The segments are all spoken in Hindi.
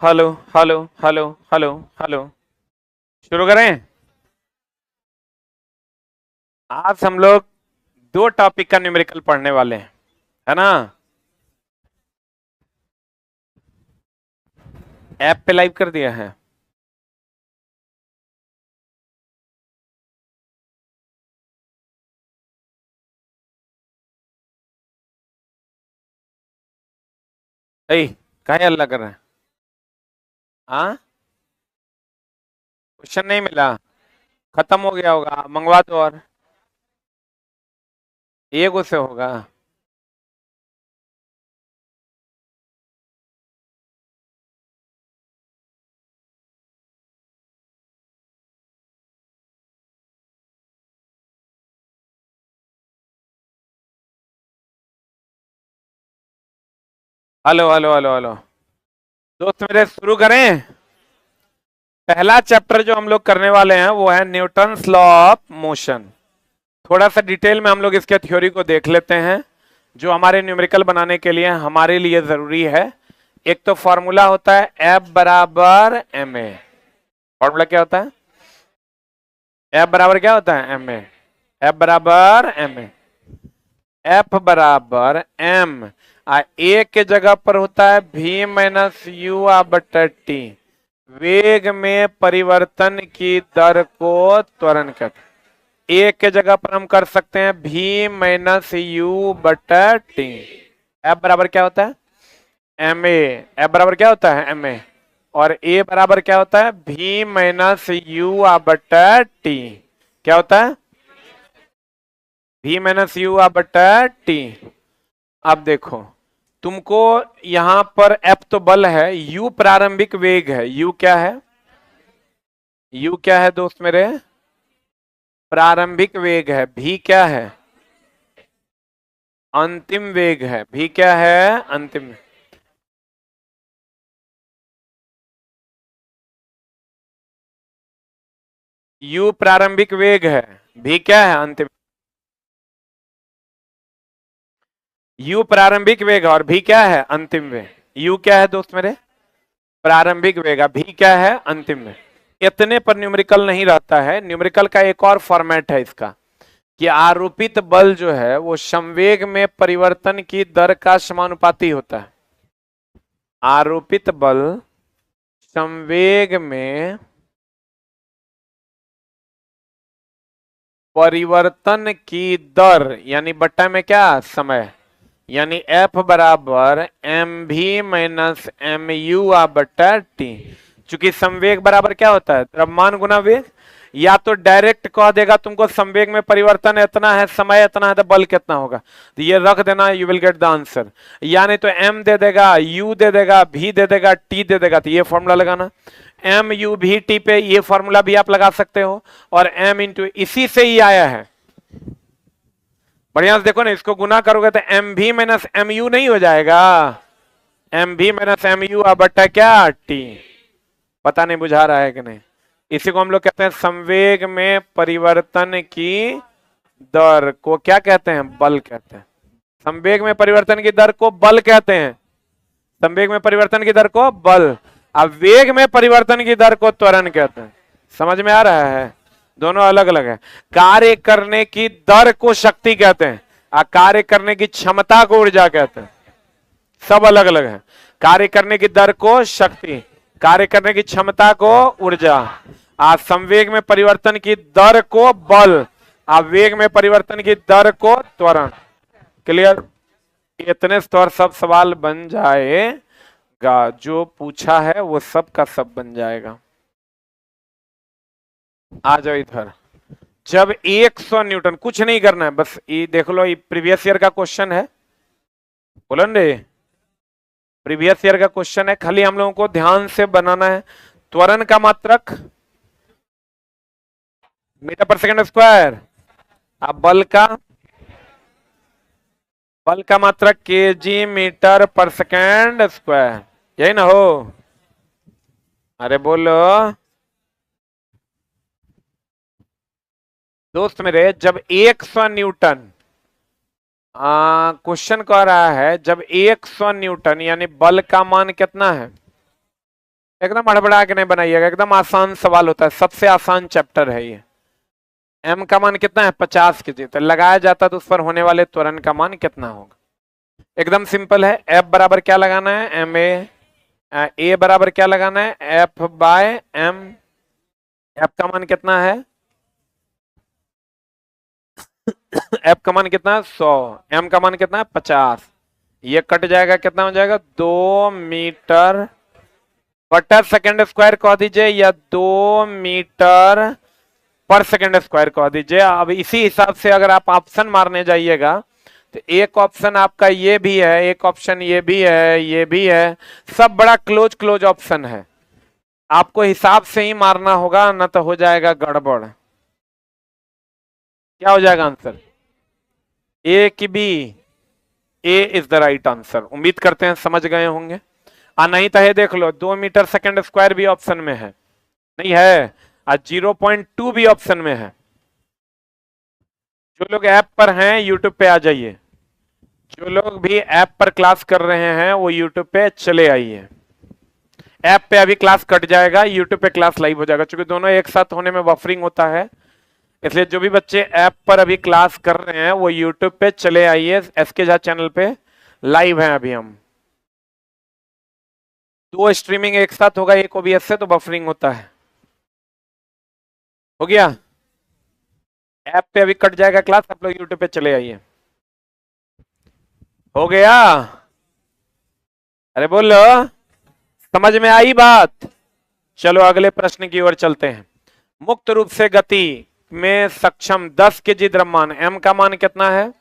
Hello hello hello hello hello. शुरू करें। आज हम लोग दो टॉपिक का न्यूमेरिकल पढ़ने वाले हैं, है ना। ऐप पे लाइव कर दिया है। ए, काहे हल्ला कर रहे हैं? हाँ, क्वेश्चन नहीं मिला। खत्म हो गया होगा, मंगवा दो और एक उससे होगा। Hello hello hello hello. दोस्त मेरे, शुरू करें। पहला चैप्टर जो हम लोग करने वाले हैं वो है न्यूटन्स लॉ ऑफ मोशन। थोड़ा सा डिटेल में हम लोग इसके थ्योरी को देख लेते हैं, जो हमारे न्यूमेरिकल बनाने के लिए हमारे लिए जरूरी है। एक तो फॉर्मूला होता है एफ बराबर एम ए। फॉर्मूला क्या होता है? एफ बराबर क्या होता है? M A. एफ बराबर एम ए। एफ बराबर एम ए के जगह पर होता है भी माइनस यू बटा टी। वेग में परिवर्तन की दर को त्वरण कहते हैं। ए के जगह पर हम कर सकते हैं भी माइनस यू बटा टी। एफ बराबर क्या होता है? M A. एफ बराबर क्या होता है? M A. और ए बराबर क्या होता है? भी माइनस यू बटा टी। क्या होता है? भी माइनस यू बटा टी। अब देखो, तुमको यहां पर एफ तो बल है, यू प्रारंभिक वेग है। यू क्या है? यू क्या है दोस्त मेरे? प्रारंभिक वेग है। भी क्या है? अंतिम वेग है। भी क्या है? अंतिम। यू प्रारंभिक वेग है। भी क्या है? अंतिम। यू प्रारंभिक वेग है और भी क्या है? अंतिम वेग। यू क्या है दोस्त मेरे? प्रारंभिक वेग। भी क्या है? अंतिम वेग। इतने पर न्यूमेरिकल नहीं रहता है। न्यूमेरिकल का एक और फॉर्मेट है इसका, कि आरोपित बल जो है वो संवेग में परिवर्तन की दर का समानुपाती होता है। आरोपित बल संवेग में परिवर्तन की दर यानी बट्टा में क्या? समय। यानी एफ बराबर एम भी माइनस एम यू बट्टा टी। चूंकि संवेग बराबर क्या होता है? द्रव्यमान गुना वेग। या तो डायरेक्ट कह देगा तुमको संवेग में परिवर्तन इतना है, समय इतना है, तो बल कितना होगा, तो ये रख देना, you will get the answer. या नहीं तो एम दे देगा, यू दे देगा, भी दे देगा, टी दे देगा, तो ये फॉर्मूला लगाना। एम यू भी टी पे ये फॉर्मूला भी आप लगा सकते हो। और एम इंटू इसी से ही आया है। बढ़िया से देखो ना, इसको गुना करोगे तो एम भी माइनस एम यू नहीं हो जाएगा? एम भी माइनस एम यू बट्टा क्या? टी। पता नहीं बुझा रहा है कि नहीं। इसी को हम लोग कहते हैं संवेग में परिवर्तन की दर को क्या कहते हैं? बल कहते हैं। संवेग में परिवर्तन की दर को बल कहते हैं। संवेग में परिवर्तन की दर को बल। अब वेग में परिवर्तन की दर को त्वरण कहते हैं। समझ में आ रहा है? दोनों अलग अलग है। कार्य करने की दर को शक्ति कहते हैं और कार्य करने की क्षमता को ऊर्जा कहते हैं। सब अलग अलग है। कार्य करने की दर को शक्ति, कार्य करने की क्षमता को ऊर्जा, आ संवेग में परिवर्तन की दर को बल, आ वेग में परिवर्तन की दर को त्वरण। क्लियर? इतने स्तर सब सवाल बन जाएगा, जो पूछा है वो सब का सब बन जाएगा। आ जाओ इधर। जब 100 न्यूटन, कुछ नहीं करना है, बस ये देख लो, ये प्रीवियस ईयर का क्वेश्चन है। बोलो रे, प्रीवियस ईयर का क्वेश्चन है, खाली हम लोगों को ध्यान से बनाना है। त्वरण का मात्रक मीटर पर सेकंड स्क्वायर। अब बल का मात्रक केजी मीटर पर सेकंड स्क्वायर। यही ना हो? अरे बोलो दोस्त मेरे, जब 100 न्यूटन, क्वेश्चन कह रहा है जब 100 न्यूटन यानी बल का मान कितना है? एकदम हड़बड़ा के नहीं बनाइएगा, एकदम आसान सवाल होता है, सबसे आसान चैप्टर है ये। m का मान कितना है 50 के जी, तो लगाया जाता तो उस पर होने वाले त्वरण का मान कितना होगा। एकदम सिंपल है। f बराबर क्या लगाना है एम ए बराबर क्या लगाना है एफ बाय एम। एफ का मान कितना है एफ का मान कितना है 100, एम का मान कितना है 50। ये कट जाएगा, कितना हो जाएगा 2 मीटर बटा सेकेंड स्क्वायर कह दीजिए, या 2 मीटर पर सेकेंड स्क्वायर कह दीजिए। अब इसी हिसाब से अगर आप ऑप्शन मारने जाइएगा तो एक ऑप्शन आपका ये भी है, एक ऑप्शन ये भी है, ये भी है, सब बड़ा क्लोज क्लोज ऑप्शन है। आपको हिसाब से ही मारना होगा, ना तो हो जाएगा गड़बड़। क्या हो जाएगा आंसर ए की B. A is the right answer. उम्मीद करते हैं समझ गए होंगे। नहीं तो है देख लो 2 मीटर सेकेंड स्क्वायर भी ऑप्शन में है, नहीं है, 0.2 भी ऑप्शन में है। जो लोग ऐप पर हैं यूट्यूब पे आ जाइए, जो लोग भी ऐप पर क्लास कर रहे हैं वो यूट्यूब पे चले आइए। ऐप पे अभी क्लास कट जाएगा, यूट्यूब पे क्लास लाइव हो जाएगा, क्योंकि दोनों एक साथ होने में बफरिंग होता है। इसलिए जो भी बच्चे ऐप पर अभी क्लास कर रहे हैं वो यूट्यूब पे चले आइए, एसके झा चैनल पे लाइव हैं अभी हम। 2 स्ट्रीमिंग एक साथ होगा एक ओबीएस से, तो बफरिंग होता है। हो गया। ऐप पे अभी कट जाएगा क्लास, आप लोग यूट्यूब पे चले आइए। हो गया। अरे बोलो, समझ में आई बात। चलो अगले प्रश्न की ओर चलते हैं। मुक्त रूप से गति में सक्षम 10 केजी द्रव्यमान, एम का मान कितना है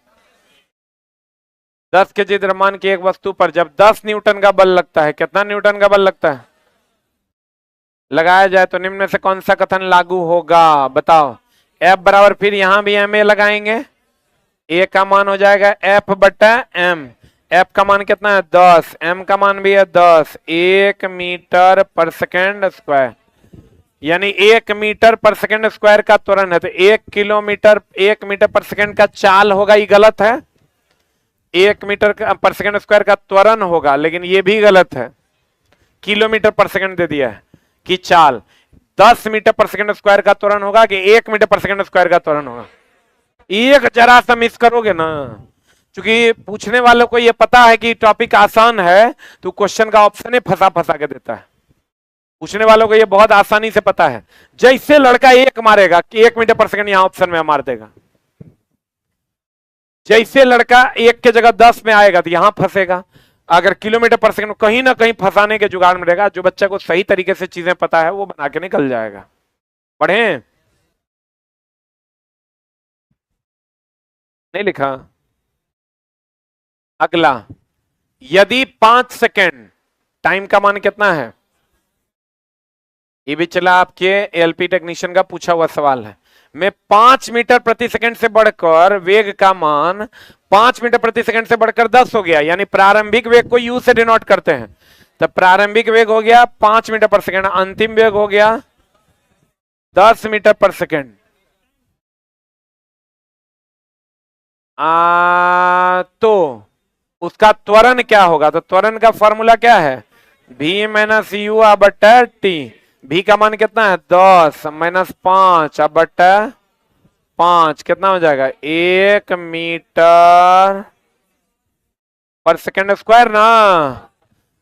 10 केजी द्रव्यमान की एक वस्तु पर जब 10 न्यूटन का बल लगता है, कितना न्यूटन का बल लगता है लगाया जाए, तो निम्न में से कौन सा कथन लागू होगा बताओ। एफ बराबर, फिर यहां भी एम ए लगाएंगे, ए का मान हो जाएगा एफ बटा एम। एफ का मान कितना है 10, एम का मान भी है 10, 1 मीटर पर सेकेंड स्क्वायर, यानी 1 मीटर पर सेकेंड स्क्वायर का त्वरण है, तो 1 मीटर पर सेकेंड का चाल होगा, ये गलत है। 1 मीटर पर सेकेंड स्क्वायर का त्वरण होगा, लेकिन ये भी गलत है, किलोमीटर पर सेकेंड दे दिया है कि चाल। 10 मीटर पर सेकेंड स्क्वायर का त्वरण होगा कि 1 मीटर पर सेकेंड स्क्वायर का त्वरण होगा। एक जरा सा मिस करोगे ना, क्योंकि पूछने वालों को ये पता है कि टॉपिक आसान है, तो क्वेश्चन का ऑप्शन है फंसा फंसा के देता है। पूछने वालों को ये बहुत आसानी से पता है। जैसे लड़का 1 मारेगा कि 1 मीटर पर सेकेंड यहां ऑप्शन में मार देगा, जैसे लड़का 1 के जगह 10 में आएगा तो यहां फंसेगा। अगर किलोमीटर पर सेकंड कहीं ना कहीं फंसाने के जुगाड़ में रहेगा। जो बच्चा को सही तरीके से चीजें पता है वो बना के निकल जाएगा। पढ़े नहीं लिखा। अगला, यदि 5 सेकेंड, टाइम का मान कितना है, ये भी चला आपके एलपी टेक्नीशियन का पूछा हुआ सवाल है। में 5 मीटर प्रति सेकंड से बढ़कर वेग का मान 5 मीटर प्रति सेकंड से बढ़कर 10 हो गया, यानी प्रारंभिक वेग को यू से डिनोट करते हैं। तो प्रारंभिक वेग हो गया 5 मीटर पर सेकंड, अंतिम वेग हो गया 10 मीटर पर सेकंड। तो उसका त्वरण क्या होगा, तो त्वरण का फॉर्मूला क्या है v माइनस यू बटा टी। v का मान कितना है 10 माइनस 5 बटा 5, कितना हो जाएगा 1 मीटर पर सेकेंड स्क्वायर ना।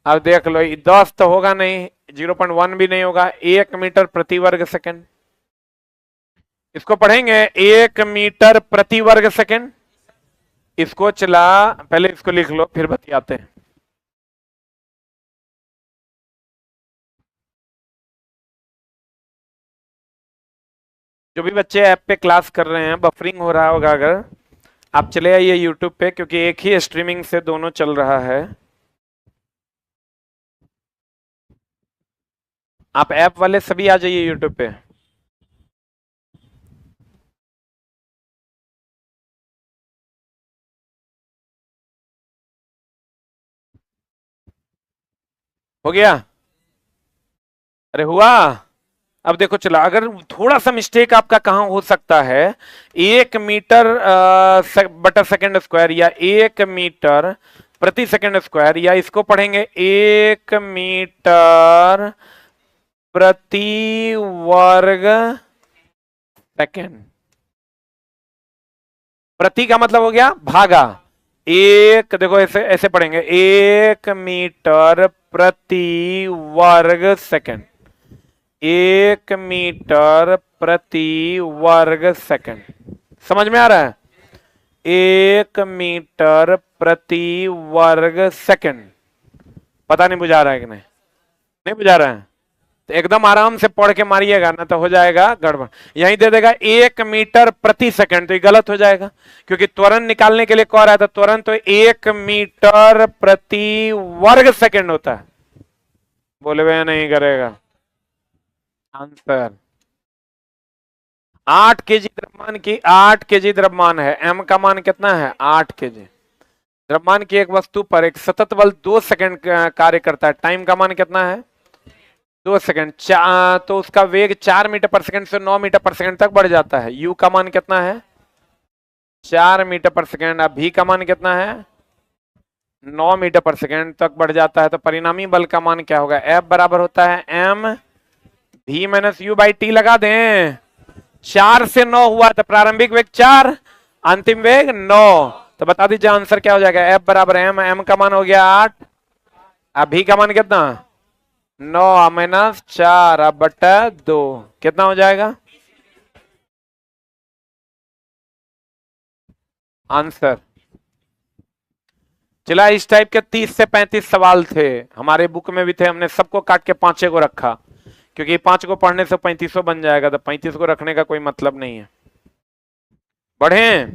अब देख लो 10 तो होगा नहीं, 0.1 भी नहीं होगा, 1 मीटर प्रति वर्ग सेकेंड। इसको पढ़ेंगे 1 मीटर प्रति वर्ग सेकेंड। इसको चला, पहले इसको लिख लो फिर बतियाते हैं। जो भी बच्चे ऐप पे क्लास कर रहे हैं, बफरिंग हो रहा होगा, अगर आप चले आइए यूट्यूब पे, क्योंकि एक ही स्ट्रीमिंग से दोनों चल रहा है। आप ऐप वाले सभी आ जाइए यूट्यूब पे। हो गया, अरे हुआ। अब देखो चला, अगर थोड़ा सा मिस्टेक आपका कहां हो सकता है, 1 मीटर बटा सेकेंड स्क्वायर या 1 मीटर प्रति सेकेंड स्क्वायर, या इसको पढ़ेंगे 1 मीटर प्रति वर्ग सेकेंड। प्रति का मतलब हो गया भागा। एक, देखो ऐसे ऐसे पढ़ेंगे, 1 मीटर प्रति वर्ग सेकेंड। 1 मीटर प्रति वर्ग सेकेंड। समझ में आ रहा है? 1 मीटर प्रति वर्ग सेकेंड। पता नहीं बुझा रहा है कि नहीं? नहीं बुझा रहा है तो एकदम आराम से पढ़ के मारिएगा ना, तो हो जाएगा गड़बड़। यहीं दे देगा 1 मीटर प्रति सेकंड, तो ये गलत हो जाएगा, क्योंकि त्वरण निकालने के लिए कह रहा था। त्वरण तो 1 मीटर प्रति वर्ग सेकंड होता है। बोले वे नहीं करेगा। आंसर 8 केजी द्रव्यमान की, 8 केजी द्रव्यमान है। एम का मान कितना है? 8 केजी। द्रव्यमान की एक वस्तु पर एक सतत बल 2 सेकंड कार्य करता है। टाइम का मान कितना है? 2 सेकंड। तो उसका वेग 4 मीटर पर सेकंड से 9 मीटर पर सेकंड तक बढ़ जाता है। यू का मान कितना है? 4 मीटर पर सेकंड। अब भी का मान कितना है? 9 मीटर पर सेकंड तक बढ़ जाता है। तो परिणामी बल का मान क्या होगा? एफ बराबर होता है एम भी माइनस यू बाई टी। लगा दें। 4 से 9 हुआ तो प्रारंभिक वेग 4, अंतिम वेग 9। तो बता दीजिए आंसर क्या हो जाएगा? एफ बराबर एम, एम का मान हो गया 8, अभी का मान कितना? 9 माइनस 4 अब बटा 2, कितना हो जाएगा आंसर? चला, इस टाइप के 30 से 35 सवाल थे, हमारे बुक में भी थे। हमने सबको काट के 5 को रखा, क्योंकि 5 को पढ़ने से 3500 बन जाएगा, तो 35 को रखने का कोई मतलब नहीं है। बढ़े,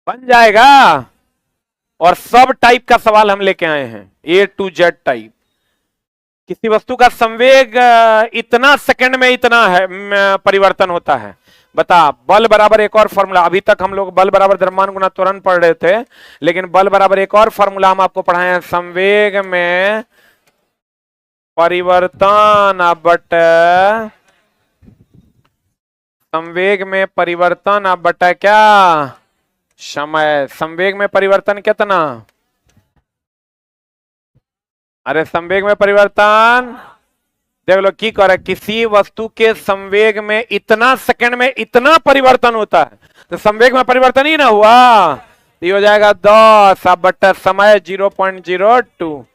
बन जाएगा। और सब टाइप का सवाल हम लेके आए हैं, A to Z टाइप। किसी वस्तु का संवेग इतना सेकंड में इतना है परिवर्तन होता है। बता, बल बराबर एक और फॉर्मूला। अभी तक हम लोग बल बराबर द्रव्यमान गुना त्वरण पढ़ रहे थे, लेकिन बल बराबर एक और फॉर्मूला हम आपको पढ़ाए हैं। संवेग में परिवर्तन बट संवेग में परिवर्तन बटा क्या? समय। संवेग में परिवर्तन कितना? अरे संवेग में परिवर्तन देख लो की करे, किसी वस्तु के संवेग में इतना सेकंड में इतना परिवर्तन होता है, तो संवेग में परिवर्तन ही ना हुआ, तो ये हो जाएगा 10 अब बटा समय 0.02।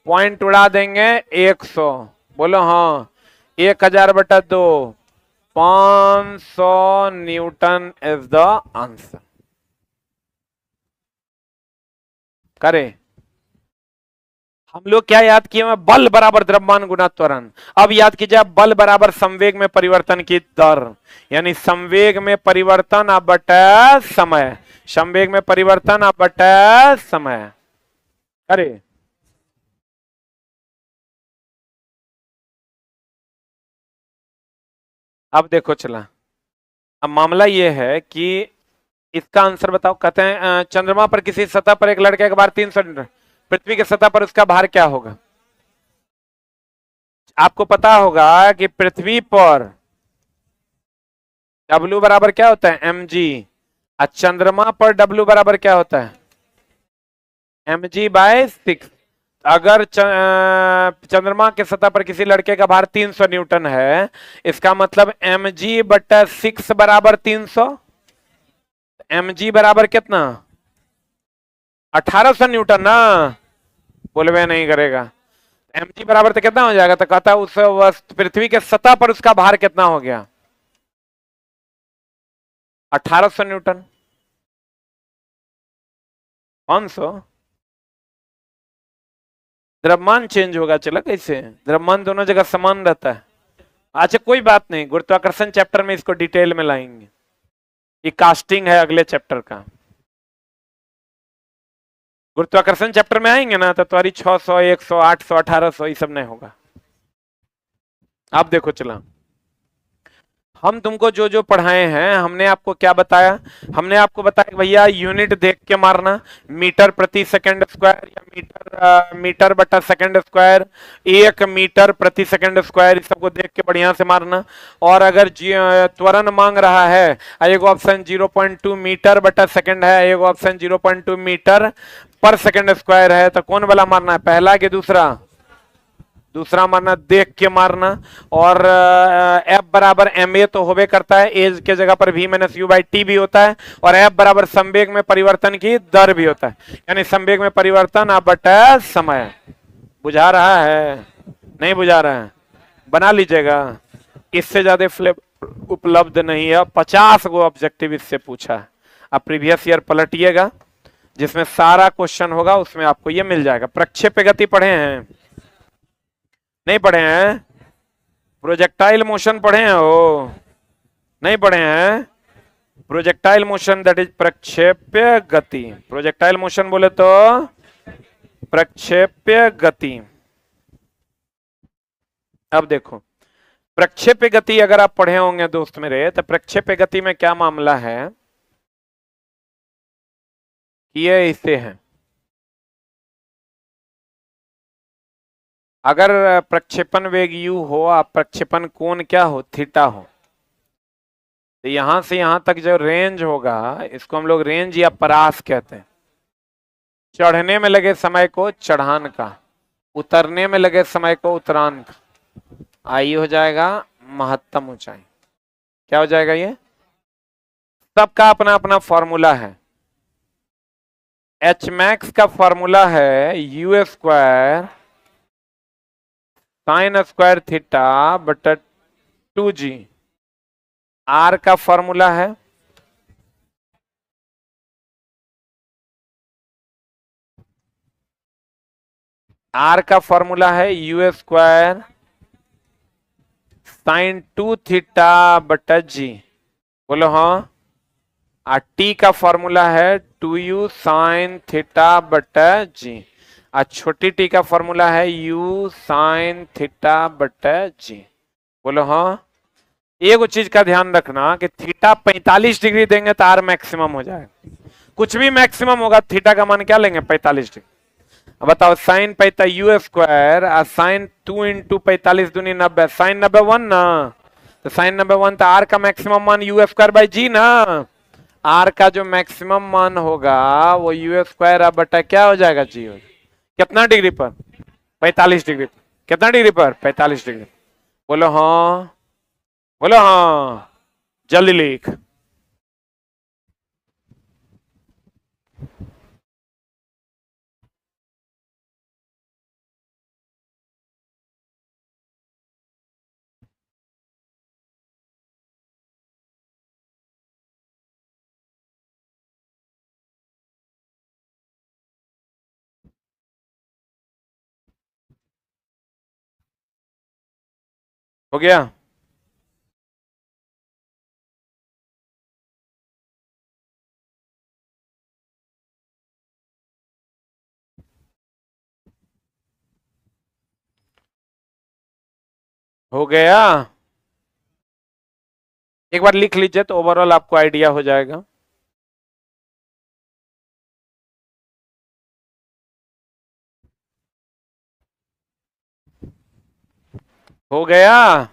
पॉइंट उड़ा देंगे 100। बोलो हाँ, 1000 बटा 2, 500 न्यूटन इज द आंसर। करे हम लोग क्या याद किए हैं? बल बराबर द्रव्यमान गुना त्वरण। अब याद कीजिए, बल बराबर संवेग में परिवर्तन की दर, यानी संवेग में परिवर्तन बटा समय। संवेग में परिवर्तन बटा समय। अरे अब देखो, चला, अब मामला यह है कि इसका आंसर बताओ। कहते हैं चंद्रमा पर किसी सतह पर एक लड़के का भार 300 न्यूटन, पृथ्वी की सतह पर उसका भार क्या होगा? आपको पता होगा कि पृथ्वी पर W बराबर क्या होता है? mg। और चंद्रमा पर W बराबर क्या होता है? mg/6। अगर चंद्रमा के सतह पर किसी लड़के का भार 300 न्यूटन है, इसका मतलब mg/6 बराबर 300। mg बराबर कितना? 1800 न्यूटन ना। बोलवे नहीं करेगा। mg बराबर तो कितना हो जाएगा? तो कहता उस पृथ्वी के सतह पर उसका भार कितना हो गया? 1800 न्यूटन। 500 द्रव्यमान चेंज होगा। चला, कैसे? द्रव्यमान दोनों जगह समान रहता है। अच्छा कोई बात नहीं, गुरुत्वाकर्षण चैप्टर में इसको डिटेल में लाएंगे। ये कास्टिंग है अगले चैप्टर का। गुरुत्वाकर्षण चैप्टर में आएंगे ना, तो तुम्हारी 600, 100, 800, 1800 ये सब नहीं होगा। आप देखो, चला, हम तुमको जो जो पढ़ाए हैं, हमने आपको क्या बताया? हमने आपको बताया भैया यूनिट देख के मारना, मीटर प्रति सेकंड स्क्वायर या मीटर बटा सेकंड स्क्वायर, 1 मीटर प्रति सेकंड स्क्वायर, इस सबको देख के बढ़िया से मारना। और अगर त्वरण मांग रहा है, एक ऑप्शन 0.2 मीटर बटा सेकंड है, एक ऑप्शन 0.2 मीटर पर सेकंड स्क्वायर है, तो कौन वाला मारना है? पहला कि दूसरा? दूसरा मारना देख के मारना, और F बराबर ma तो होबे करता है, एज के जगह पर v minus you by T भी होता है, और F बराबर संवेग में परिवर्तन की दर भी होता है, यानी संवेग में परिवर्तन आप बटा समय। बुझा रहा है? नहीं बुझा रहा है? बना लीजिएगा, इससे ज्यादा फ्लेवर उपलब्ध नहीं है। 50 गो ऑब्जेक्टिव इससे पूछा है। आप प्रीवियस ईयर पलटिएगा, जिसमें सारा क्वेश्चन होगा, उसमें आपको ये मिल जाएगा। प्रक्षेप्य गति पढ़े हैं? नहीं पढ़े हैं? प्रोजेक्टाइल मोशन पढ़े हैं? वो नहीं पढ़े हैं? प्रोजेक्टाइल मोशन दैट इज प्रक्षेप्य गति। प्रोजेक्टाइल मोशन बोले तो प्रक्षेप्य गति। अब देखो, प्रक्षेप्य गति अगर आप पढ़े होंगे दोस्त मेरे, तो प्रक्षेप्य गति में क्या मामला है कि ये इसे है, अगर प्रक्षेपण वेग u हो, आप प्रक्षेपण कोण क्या हो, थीटा हो, तो यहां से यहां तक जो रेंज होगा, इसको हम लोग रेंज या परास कहते हैं। चढ़ने में लगे समय को चढ़ान का, उतरने में लगे समय को उतरान का। आई हो जाएगा महत्तम ऊंचाई। क्या हो जाएगा? ये सबका अपना अपना फॉर्मूला है। एच मैक्स का फॉर्मूला है you square sine square theta बटा 2g। आर का फॉर्मूला है यू स्क्वायर साइन 2 थीटा बटा जी। बोलो हाँ। और टी का फॉर्मूला है 2u साइन थीटा बटा जी, और छोटी टी का फॉर्मूला है u साइन थीटा बटा जी। बोलो हाँ। एक चीज का ध्यान रखना कि थीटा 45 डिग्री देंगे तो आर मैक्सिमम हो जाएगा। कुछ भी मैक्सिमम होगा, थीटा का मान क्या लेंगे? 45 डिग्री। अब बताओ, साइन पैता यू स्क्वायर और साइन 2 इंटू 45 दूनी 90, साइन 90 1 ना, तो साइन 90 1, तो आर का मैक्सिमम मान यू स्क्वायर बाई जी ना। आर का जो मैक्सिमम मान होगा वो यू स्क्वायर अब बटा क्या हो जाएगा? जी हो। कितना डिग्री पर? 45 डिग्री। कितना डिग्री पर? 45 डिग्री। बोलो हाँ, बोलो हाँ, जल्दी लिख। हो गया? हो गया? एक बार लिख लीजिए तो ओवरऑल आपको आइडिया हो जाएगा। हो गया?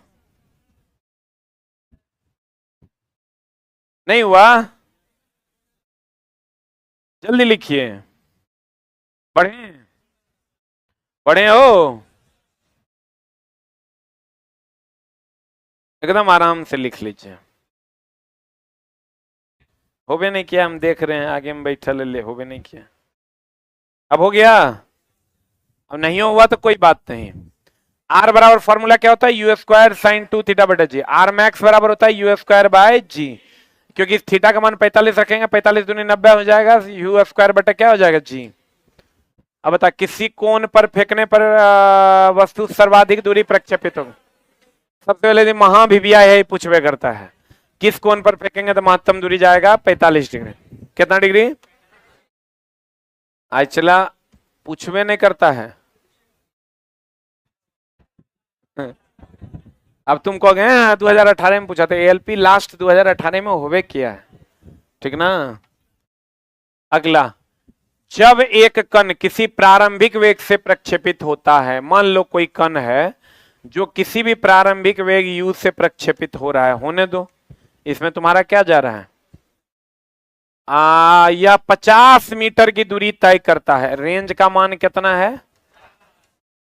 नहीं हुआ? जल्दी लिखिए। पढ़े? पढ़े हो? एकदम आराम से लिख लीजिए। हो भी नहीं किया, हम देख रहे हैं आगे में बैठा ले, हो भी नहीं किया। अब हो गया? अब नहीं हुआ तो कोई बात नहीं। आर बराबर फॉर्मूला क्या होता है? यू स्क्वायर साइन 2 थीटा बटा जी। आर मैक्स बराबर होता है यू स्क्वायर बाय जी, क्योंकि थीटा का मान 45 रखेंगे, 45 दूनी 90 हो जाएगा, यू स्क्वायर बटा क्या हो जाएगा? जी। अब बता, किसी कोण पर फेंकने पर वस्तु सर्वाधिक दूरी प्रक्षेपित होगी। सबसे पहले महाभिव्या यही पूछवे करता है, किस कोण पर फेंकेंगे तो महत्तम दूरी जाएगा? 45 डिग्री। कितना डिग्री? आज चला पूछवे नहीं करता है। अब तुम कहोगे 2018 में पूछा था, एएलपी लास्ट 2018 में होवे किया है, ठीक ना। अगला, जब एक कण किसी प्रारंभिक वेग से प्रक्षेपित होता है, मान लो कोई कण है जो किसी भी प्रारंभिक वेग u से प्रक्षेपित हो रहा है, होने दो, इसमें तुम्हारा क्या जा रहा है? यह 50 मीटर की दूरी तय करता है। रेंज का मान कितना है?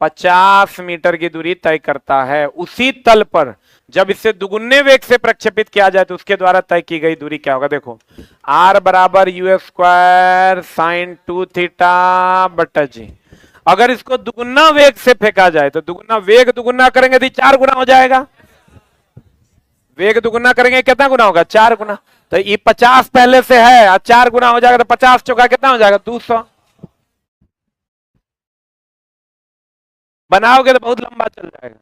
50 मीटर की दूरी तय करता है। उसी तल पर जब इसे दुगुने वेग से प्रक्षेपित किया जाए तो उसके द्वारा तय की गई दूरी क्या होगा? देखो r बराबर u² sin 2θ बटा जी। अगर इसको दुगुना वेग से फेंका जाए तो दुगुना वेग दुगुना करेंगे तो 4 गुना हो जाएगा। वेग दुगुना करेंगे कितना गुना होगा? 4 गुना। तो ये 50 पहले से है और 4 गुना हो जाएगा तो 50 चौका कितना हो जाएगा? 200। बनाओगे तो बहुत लंबा चल जाएगा।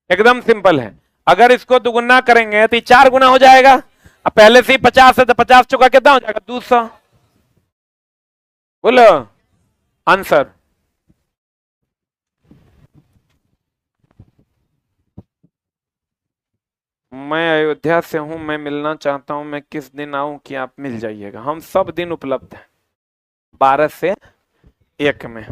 एकदम सिंपल है। अगर इसको दुगुना करेंगे तो 4 गुना हो जाएगा। अब पहले से ही 50 है तो 50 चौका कितना हो जाएगा? 200। बोलो आंसर। मैं अयोध्या से हूं, मैं मिलना चाहता हूं, मैं किस दिन आऊं कि आप मिल जाइएगा? हम सब दिन उपलब्ध हैं 12 से 1 में।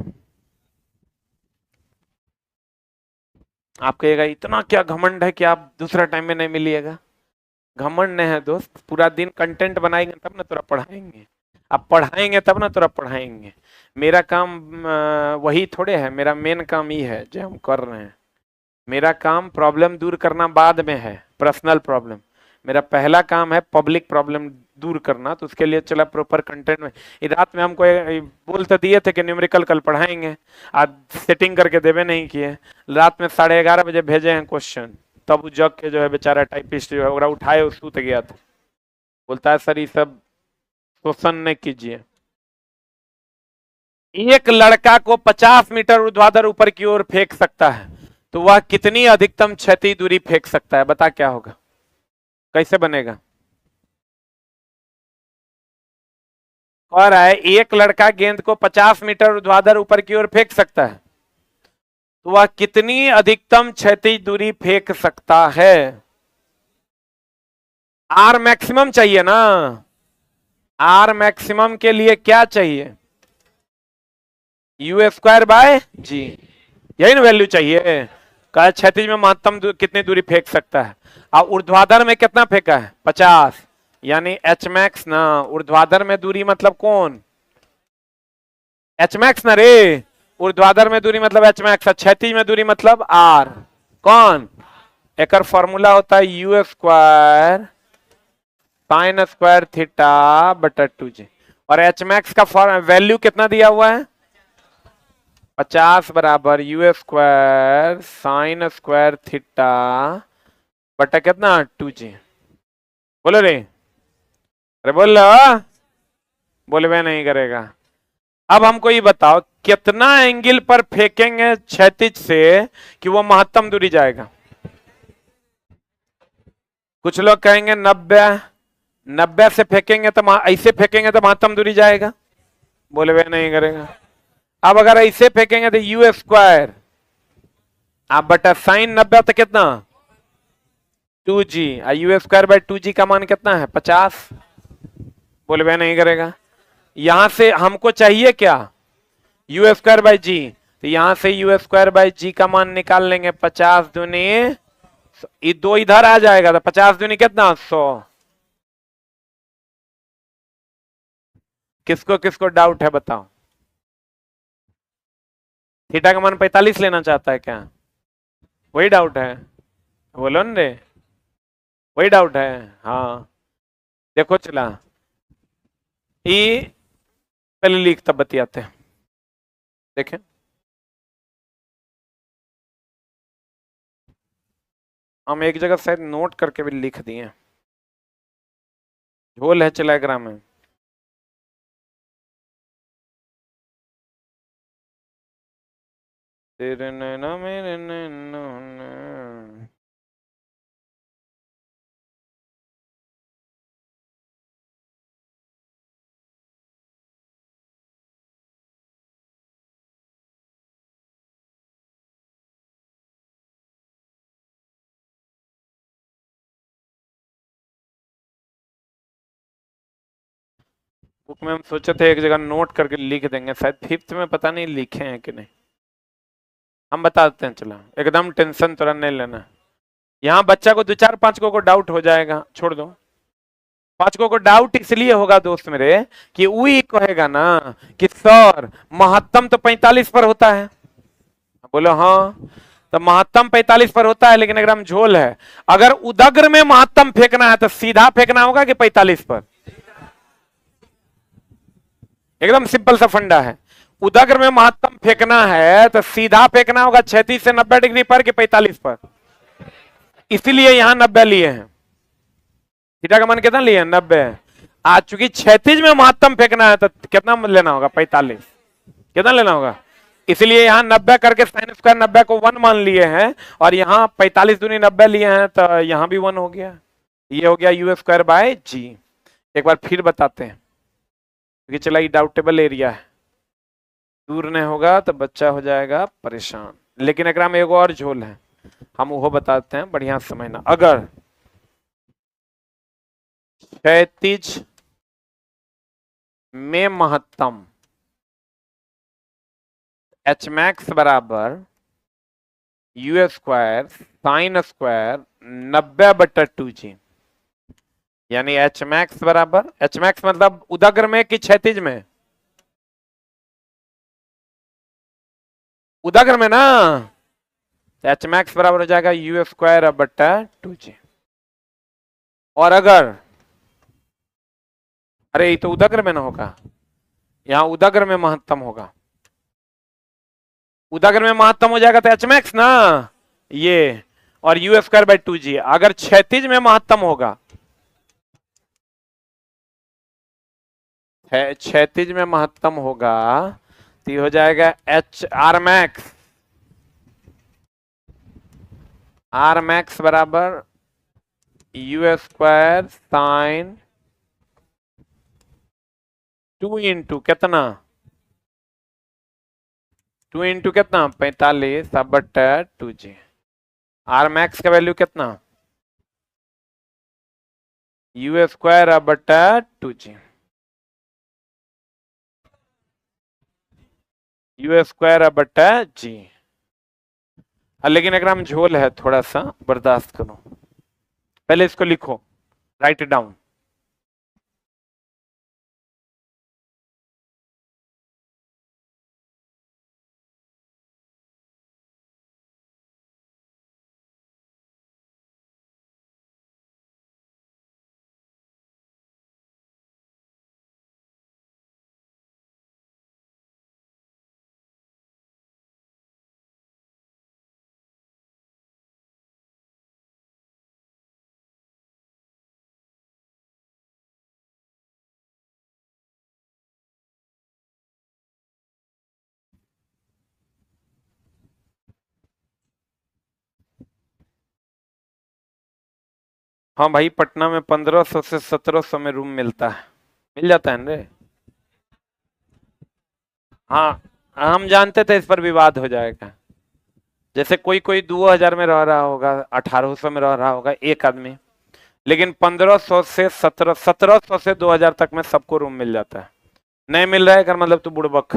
आप कहिएगा इतना क्या घमंड है कि आप दूसरा टाइम में नहीं मिलिएगा? घमंड नहीं है दोस्त, पूरा दिन कंटेंट बनाएंगे तब ना तोरा पढ़ाएंगे। आप पढ़ाएंगे तब ना तोरा पढ़ाएंगे। मेरा काम वही थोड़े है, मेरा मेन काम ये है जो हम कर रहे हैं। मेरा काम प्रॉब्लम दूर करना बाद में है, पर्सनल प्रॉब्लम। मेरा पहला काम है पब्लिक प्रॉब्लम दूर करना, तो उसके लिए चला प्रॉपर कंटेंट में। रात में हमको बोल तो दिए थे कि न्यूमेरिकल कल पढ़ाएंगे, आज सेटिंग करके देवे नहीं किए। रात में 11:30 बजे भेजे हैं क्वेश्चन, तब जग के जो है बेचारा टाइपिस्ट जो है उठाए वो सूत गया था। बोलता है सर ये सब शोषण नहीं कीजिए। एक लड़का को 50 मीटर ऊर्ध्वाधर ऊपर की ओर फेंक सकता है तो वह कितनी अधिकतम क्षैतिज दूरी फेंक सकता है? बता क्या होगा, कैसे बनेगा? और है एक लड़का गेंद को 50 मीटर ऊर्ध्वाधर ऊपर की ओर फेंक सकता है तो वह कितनी अधिकतम क्षैतिज दूरी फेंक सकता है? आर मैक्सिमम चाहिए ना। आर मैक्सिमम के लिए क्या चाहिए? u² बाय जी, यही ना वैल्यू चाहिए। का क्षैतिज में महत्तम कितनी दूरी फेंक सकता है? और ऊर्ध्वाधर में कितना फेंका है? 50, यानी एच मैक्स ना। ऊर्ध्वाधर में दूरी मतलब कौन? एच मैक्स ना रे। ऊर्ध्वाधर में दूरी मतलब एच मैक्स, क्षैतिज में दूरी मतलब आर। कौन? एक फॉर्मूला होता है u² sin² थीटा बटा 2g। और एच मैक्स का वैल्यू कितना दिया हुआ है? 50 बराबर u² sin² थीटा बटा कितना? 2g। बोलो रे, अरे बोल लो, बोलवे नहीं करेगा। अब हमको ये बताओ कितना एंगल पर फेंकेंगे क्षैतिज से कि वो महत्तम दूरी जाएगा? कुछ लोग कहेंगे 90 से फेंकेंगे तो ऐसे फेंकेंगे तो महत्तम दूरी जाएगा। बोलवे नहीं करेगा। अब अगर ऐसे फेंकेंगे तो u² आप बटा साइन 90 तो कितना? 2g। u² बाय 2g का मान कितना है? 50। बोलवे नहीं करेगा। यहां से हमको चाहिए क्या? u² बाय जी। तो यहां से u² बाय जी का मान निकाल लेंगे। 50 दूनी, ये 2 इधर आ जाएगा तो 50 दूनी कितना? 100। किसको किसको डाउट है बताओ? थीटा का मान 45 लेना चाहता है क्या? वही डाउट है? बोलो न रे, वही डाउट है। हाँ देखो चला, ये पहले लिख तब बतियाते हैं। देखें हम एक जगह शायद नोट करके भी लिख दिए, झोल है चलाग्राम में। तेरे नैना मेरे नैना। बुक में हम सोचे थे एक जगह नोट करके लिख देंगे, शायद 5th में पता नहीं लिखे हैं कि नहीं। हम बता देते हैं, चला एकदम टेंशन तुरंत नहीं लेना। यहाँ बच्चा को 2-4-5 को डाउट हो जाएगा, छोड़ दो। 5 को डाउट इसलिए होगा दोस्त मेरे कि वही कहेगा ना कि सर महत्तम तो 45 पर होता है। बोलो हाँ। तो महत्तम 45 पर होता है, लेकिन अगर हम झोल है, अगर उदग्र में महत्तम फेंकना है तो सीधा फेंकना होगा कि 45 पर? एकदम सिंपल सा फंडा है। उदग्र में महत्तम फेंकना है तो सीधा फेंकना होगा 36 से 90 डिग्री पर कि 45 पर? इसीलिए यहां 90 लिए हैं। थीटा का मान कितना लिए हैं? 90। आज चूंकि क्षैतिज में महत्तम फेंकना है तो कितना लेना होगा? 45। कितना लेना होगा? इसलिए यहां 90 करके साइन स्क्वायर 90 को 1 मान लिए हैं, और यहां 45 दूनी 90 लिए हैं, तो यहां भी 1 हो गया। ये हो गया यू स्क्वायर बाय जी। एक बार फिर बताते हैं, क्योंकि चला ये डाउटेबल एरिया है, दूर नहीं होगा तो बच्चा हो जाएगा परेशान। लेकिन अगर हम एगो और झोल है, हम वो बताते हैं, बढ़िया समझना। अगर क्षैतिज में महत्तम एच मैक्स बराबर you square sine square 90/2g, यानी एच मैक्स बराबर, एच मैक्स मतलब उदग्र में कि क्षैतिज में? उदग्र में ना। एच मैक्स बराबर हो जाएगा यू स्क्वायर बट्टा 2g। और अगर, अरे ये तो उदग्र में ना होगा, यहां उदग्र में महत्तम होगा। उदग्र में महत्तम हो जाएगा तो एच मैक्स ना ये, और यू स्क्वायर बाई 2g। अगर क्षैतिज में महत्तम होगा, क्षैतिज में महत्तम होगा तो ये हो जाएगा H R max, R max बराबर यू स्क्वायर साइन 2 इंटू कितना? 2 इंटू कितना? 45 बट्टा 2g। आर मैक्स का वैल्यू कितना? यू स्क्वायर बट्टा 2g, यू स्क्वायर बट्टा जी। लेकिन अगर हम झोल है, थोड़ा सा बर्दाश्त करो, पहले इसको लिखो, राइट डाउन। हाँ भाई, पटना में 1500 से 1700 में रूम मिलता है, मिल जाता है ना रे। हाँ, हम जानते थे इस पर विवाद हो जाएगा। जैसे कोई कोई 2000 में रह रहा होगा, 1800 में रह रहा होगा एक आदमी, लेकिन 1500 से 1700 से 2000 तक में सबको रूम मिल जाता है। नहीं मिल रहा है कर मतलब तू बुड़बक।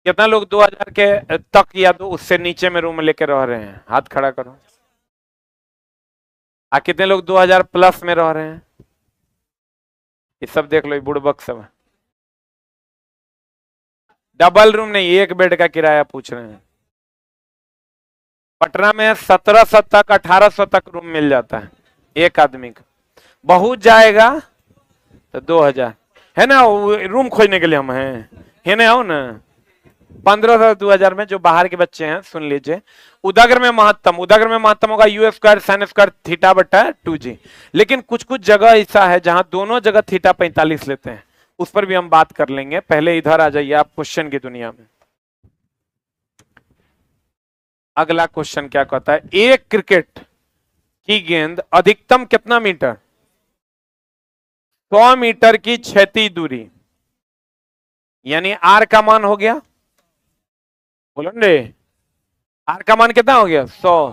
कितना लोग 2000 के तक या तो उससे नीचे में रूम लेके रह रहे हैं? हाथ खड़ा करो। कितने लोग 2000 प्लस में रह रहे हैं? ये सब देख लो, ये बुड़बक सब है। डबल रूम नहीं, एक बेड का किराया पूछ रहे हैं। पटना में 1700 तक 1800 तक रूम मिल जाता है एक आदमी का। बहुत जाएगा तो 2000 है ना, रूम खोजने के लिए हम हैं, है ना? आओ ना। 1500 से 2000 में जो बाहर के बच्चे हैं सुन लीजिए। उदग्र में महत्तम, उदग्र में महत्तम होगा you square sine square theta बट्टा 2g। लेकिन कुछ कुछ जगह ऐसा है जहां दोनों जगह थीटा 45 लेते हैं, उस पर भी हम बात कर लेंगे। पहले इधर आ जाइए आप क्वेश्चन की दुनिया में। अगला क्वेश्चन क्या कहता है? एक क्रिकेट की गेंद अधिकतम कितना मीटर? 100 मीटर की क्षैतिज दूरी, यानी आर का मान हो गया, बोलो रे, आर का मान कितना हो गया? 100।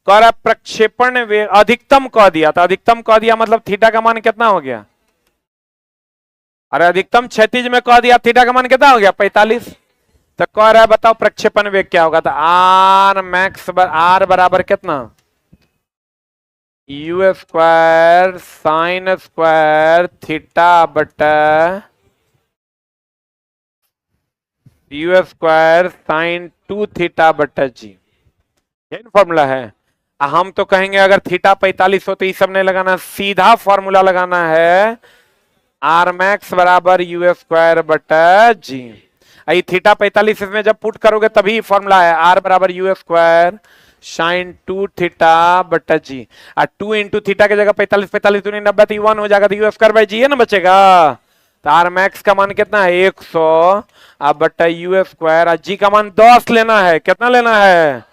कह रहा प्रक्षेपण वेग अधिकतम कह दिया, तो अधिकतम कह दिया मतलब थीटा का मान कितना हो गया? अरे अधिकतम क्षैतिज में कह दिया, थीटा का मान कितना हो गया? 45। तो कह रहा है बताओ प्रक्षेपण वेग क्या होगा? तो आर मैक्स आर बराबर कितना? You square sine square theta बटा यू स्क्वायर साइन 2 थीटा बटा जी, यही फॉर्मूला है। हम तो कहेंगे अगर थीटा 45 हो तो ये सब नहीं लगाना, सीधा फॉर्मूला लगाना है आर मैक्स बराबर यू स्क्वायर बटा जी। थीटा 45 इसमें जब पुट करोगे तभी फॉर्मूला है आर बराबर यू स्क्वायर साइन 2 थीटा बटा जी। 2 इंटू थीटा की जगह 45, 45 दूनी 90 तो 1 हो जाएगा, तो यू स्क्वायर बाई जी है ना बचेगा। तो आर मैक्स का मान कितना है 100 अब बटा यू स्क्वायर, जी का मान 10 लेना है। कितना लेना है,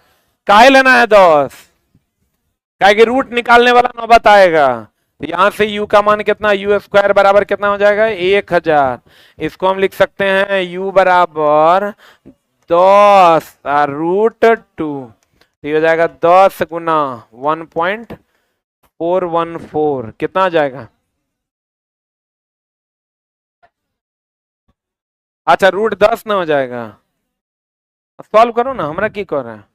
काहे लेना है 10, काहे कि रूट निकालने वाला नौबत आएगा। तो यहां से u का मान कितना, यू स्क्वायर बराबर कितना हो जाएगा 1000। इसको हम लिख सकते हैं u बराबर 10 रूट 2, ये हो जाएगा 10 गुना 1.414, कितना आ जाएगा। अच्छा रूट 10 ना हो जाएगा, सॉल्व करो ना, हमरा की कर रहे हैं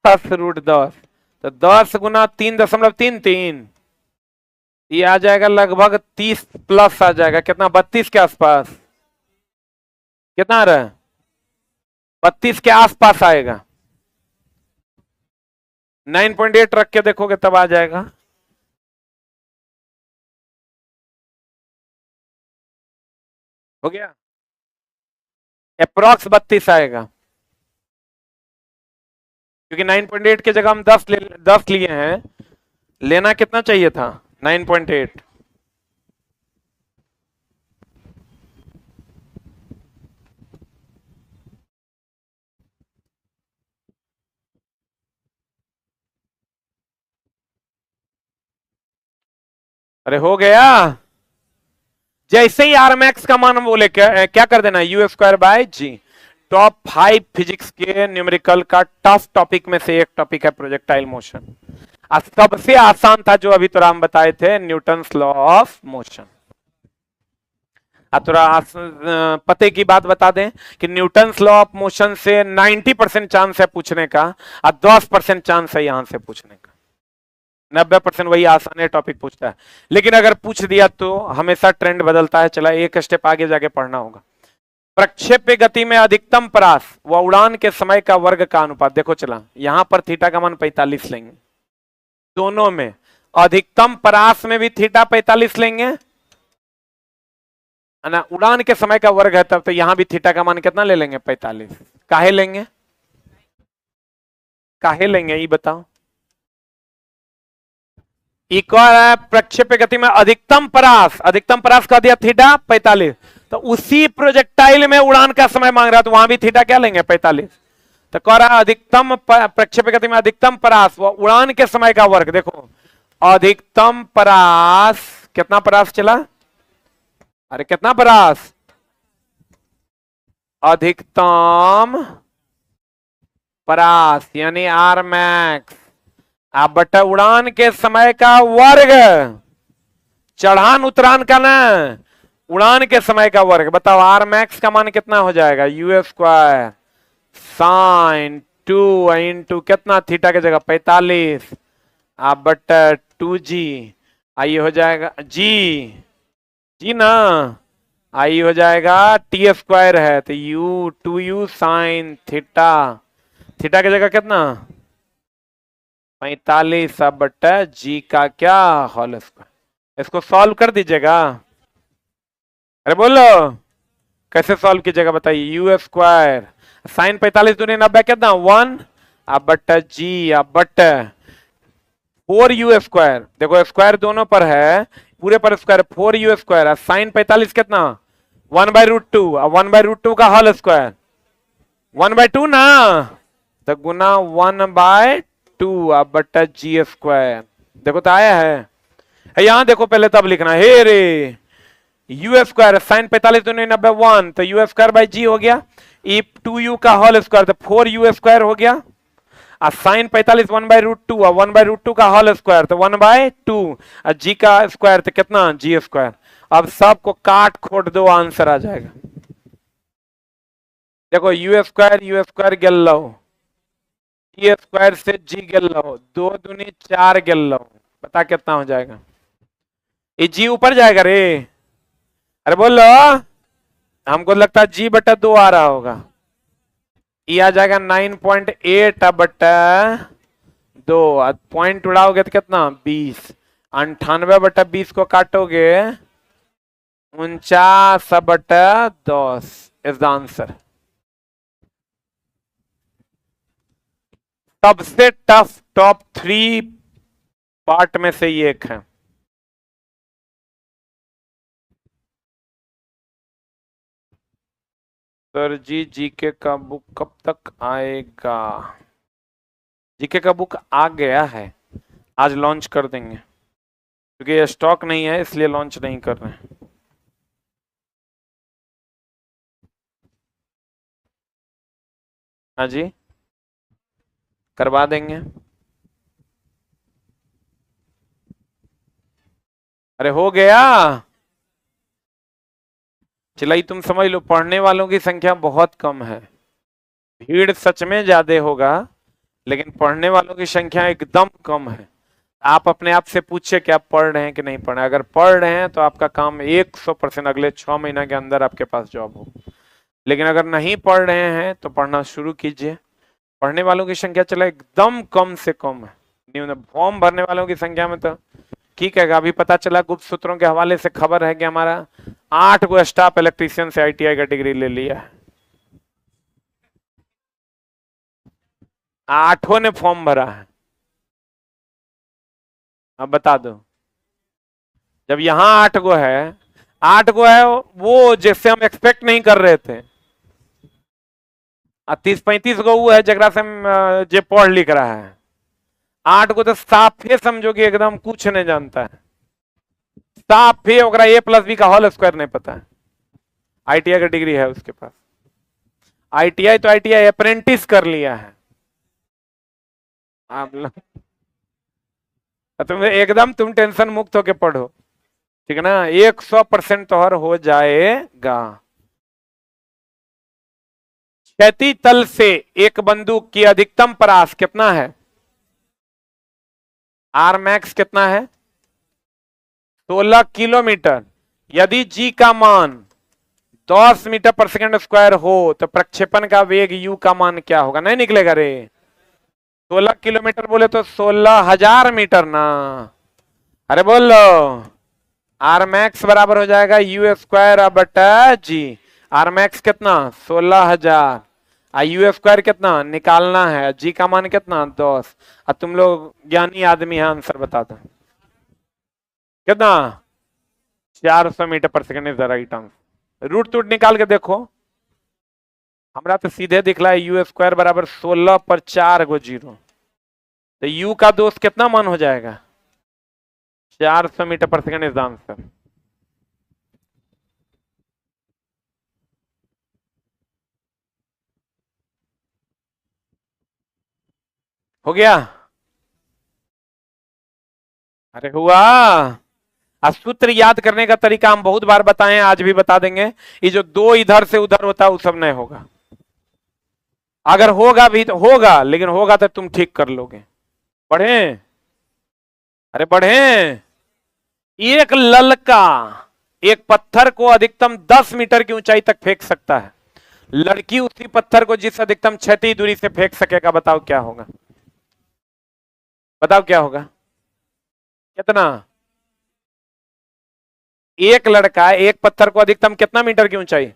10 रूट 10, तो 10 गुना 3.33, ये आ जाएगा लगभग 30 प्लस आ जाएगा, कितना 32 के आसपास, कितना आ रहा है 32 के आसपास आएगा। 9.8 रख के देखोगे तब आ जाएगा। हो गया, अप्रोक्स 32 आएगा, क्योंकि 9.8 की जगह हम 10 लिए हैं, लेना कितना चाहिए था 9.8। अरे हो गया, जैसे ही आर मैक्स का मान बोले क्या कर देना u square by g. Top 5 physics के न्यूमेरिकल का टफ टॉपिक में से एक टॉपिक है प्रोजेक्टाइल मोशन। सबसे आसान था जो अभी तो हम बताए थे न्यूटन्स लॉ ऑफ मोशन। थोड़ा पते की बात बता दें कि न्यूटन्स लॉ ऑफ मोशन से 90% चांस है पूछने का और 10% चांस है यहां से पूछने का। 90% वही आसान है टॉपिक पूछता है, लेकिन अगर पूछ दिया तो हमेशा ट्रेंड बदलता है। चला एक स्टेप आगे जाके पढ़ना होगा। प्रक्षेप्य गति में अधिकतम परास व उड़ान के समय का वर्ग का अनुपात। देखो चला यहां पर थीटा का मान 45 लेंगे, दोनों में अधिकतम परास में भी थीटा 45 लेंगे है ना, उड़ान के समय का वर्ग है तब तो यहां भी थीटा का मान कितना ले लेंगे 45। काहे लेंगे, काहे लेंगे ये बताओ। एक और है प्रक्षेप्य गति में अधिकतम परास का दिया थीटा 45, तो उसी प्रोजेक्टाइल में उड़ान का समय मांग रहा है तो वहां भी थीटा क्या लेंगे 45। तो कह रहा है अधिकतम प्रक्षेप्य गति में अधिकतम परास व उड़ान के समय का वर्ग। देखो अधिकतम परास, कितना परास चला, अरे कितना परास, अधिकतम परास यानी आर मैक्स आप बटा उड़ान के समय का वर्ग, चढ़ान उतरान का ना, उड़ान के समय का वर्ग। बताओ आर मैक्स का मान कितना हो जाएगा यू स्क्वायर साइन 2 इंटू कितना थीटा की जगह 45 आप बटा 2g, आइए हो जाएगा जी ना, आई हो जाएगा टी स्क्वायर है तो you 2u sine theta, theta की जगह कितना 45 अब बटा जी का क्या होल स्क्वायर। इसको सॉल्व कर दीजिएगा, अरे बोलो कैसे सॉल्व कीजिएगा बताइए। यू स्क्वायर साइन 45 दूनी 90 कितना 1 अब बटा जी अब बटा 4u स्क्वायर। देखो स्क्वायर दोनों पर है, पूरे पर स्क्वायर 4u स्क्वायर, साइन 45 कितना 1/√2, 1/√2 का होल स्क्वायर 1/2 ना, तो गुना 1/2 अब बटा जी स्क्वायर। देखो तो आया है यहां देखो पहले तब लिखना हे रे यू स्क्वायर साइन 45 दूनी 90 1, तो यू स्क्वायर बाई जी हो गया, ई 2u का होल स्क्वायर तो 4u स्क्वायर हो गया, साइन 45 1/√2 1/√2 का होल स्क्वायर तो 1/2 और जी का स्क्वायर तो कितना जी स्क्वायर। अब सबको काट खोट दो आंसर आ जाएगा। देखो यू स्क्वायर गेल लो, जी स्क्वायर से जी गेल लो, 2 दूनी 4 गेल लो, बता कितना हो जाएगा। ये जी ऊपर जाएगा रे, अरे बोलो हमको लगता है जी बटा 2 आ रहा होगा। ये आ जाएगा 9.8 बटा 2। पॉइंट उड़ाओगे तो कितना 20। 98/20 को काटोगे 49/10 इज द आंसर। सबसे टफ टॉप 3 पार्ट में से ये एक है। सर जी जीके का बुक कब तक आएगा? जीके का बुक आ गया है, आज लॉन्च कर देंगे, क्योंकि ये स्टॉक नहीं है इसलिए लॉन्च नहीं कर रहे हैं। हाँ जी, करवा देंगे। अरे हो गया, चिल्लाई तुम समझ लो, पढ़ने वालों की संख्या बहुत कम है। भीड़ सच में ज्यादा होगा, लेकिन पढ़ने वालों की संख्या एकदम कम है। आप अपने आप से पूछिए कि आप पढ़ रहे हैं कि नहीं पढ़ रहे हैं। अगर पढ़ रहे हैं तो आपका काम 100% अगले 6 महीना के अंदर आपके पास जॉब हो। लेकिन अगर नहीं पढ़ रहे हैं तो पढ़ना शुरू कीजिए। पढ़ने वालों की संख्या चला एकदम कम से कम है। फॉर्म भरने वालों की संख्या में तो ठीक है। अभी पता चला गुप्त सूत्रों के हवाले से खबर है कि हमारा 8 गो स्टाफ इलेक्ट्रीशियन से ITI का डिग्री ले लिया है। 8 ने फॉर्म भरा है। अब बता दो, जब यहां 8 गो है वो जैसे हम एक्सपेक्ट नहीं कर रहे थे। 30-35 गो वो है जगरा से जे पढ़ लिख रहा है। 8 गो तो साफे समझो कि एकदम कुछ नहीं जानता है। साफे ओकरा A+B का होल स्क्वायर नहीं पता है। ITI का डिग्री है उसके पास। ITI तो ITI अप्रेंटिस कर लिया है। आप तुम टेंशन मुक्त होके पढ़ो, ठीक है ना। 100% तोहर हो जाएगा। क्षैतिज तल से एक बंदूक की अधिकतम परास कितना है? आर मैक्स कितना है? 16 किलोमीटर। यदि जी का मान 10 मीटर पर सेकंड स्क्वायर हो तो प्रक्षेपण का वेग यू का मान क्या होगा? नहीं निकलेगा रे। 16 किलोमीटर बोले तो 16,000 मीटर ना। अरे बोल लो, आर मैक्स बराबर हो जाएगा यू स्क्वायर बटा जी। आर मैक्स कितना? 16,000। यू स्क्वायर कितना निकालना है? जी का मान कितना? 10। अब तुम लोग ज्ञानी आदमी है, आंसर बता दो कितना? 400 मीटर पर second is the right answer. Root टूट निकाल के देखो, हमरा तो सीधे दिखला है यू स्क्वायर बराबर 16 पर 4 गो जीरो। तो यू का दोस्त कितना मान हो जाएगा? 400 मीटर पर सेकंड इज द आंसर। हो गया? अरे हुआ। सूत्र याद करने का तरीका हम बहुत बार बताएं, आज भी बता देंगे। ये जो 2 इधर से उधर होता है वो सब नहीं होगा। अगर होगा भी तो होगा, लेकिन होगा तो तुम ठीक कर लोगे। बढ़े? अरे बढ़े। एक ललका एक पत्थर को अधिकतम 10 मीटर की ऊंचाई तक फेंक सकता है। लड़की उसी पत्थर को जिस अधिकतम क्षैतिज दूरी से फेंक सकेगा, बताओ क्या होगा? बताओ क्या होगा? कितना? एक लड़का एक पत्थर को अधिकतम कितना मीटर की ऊंचाई?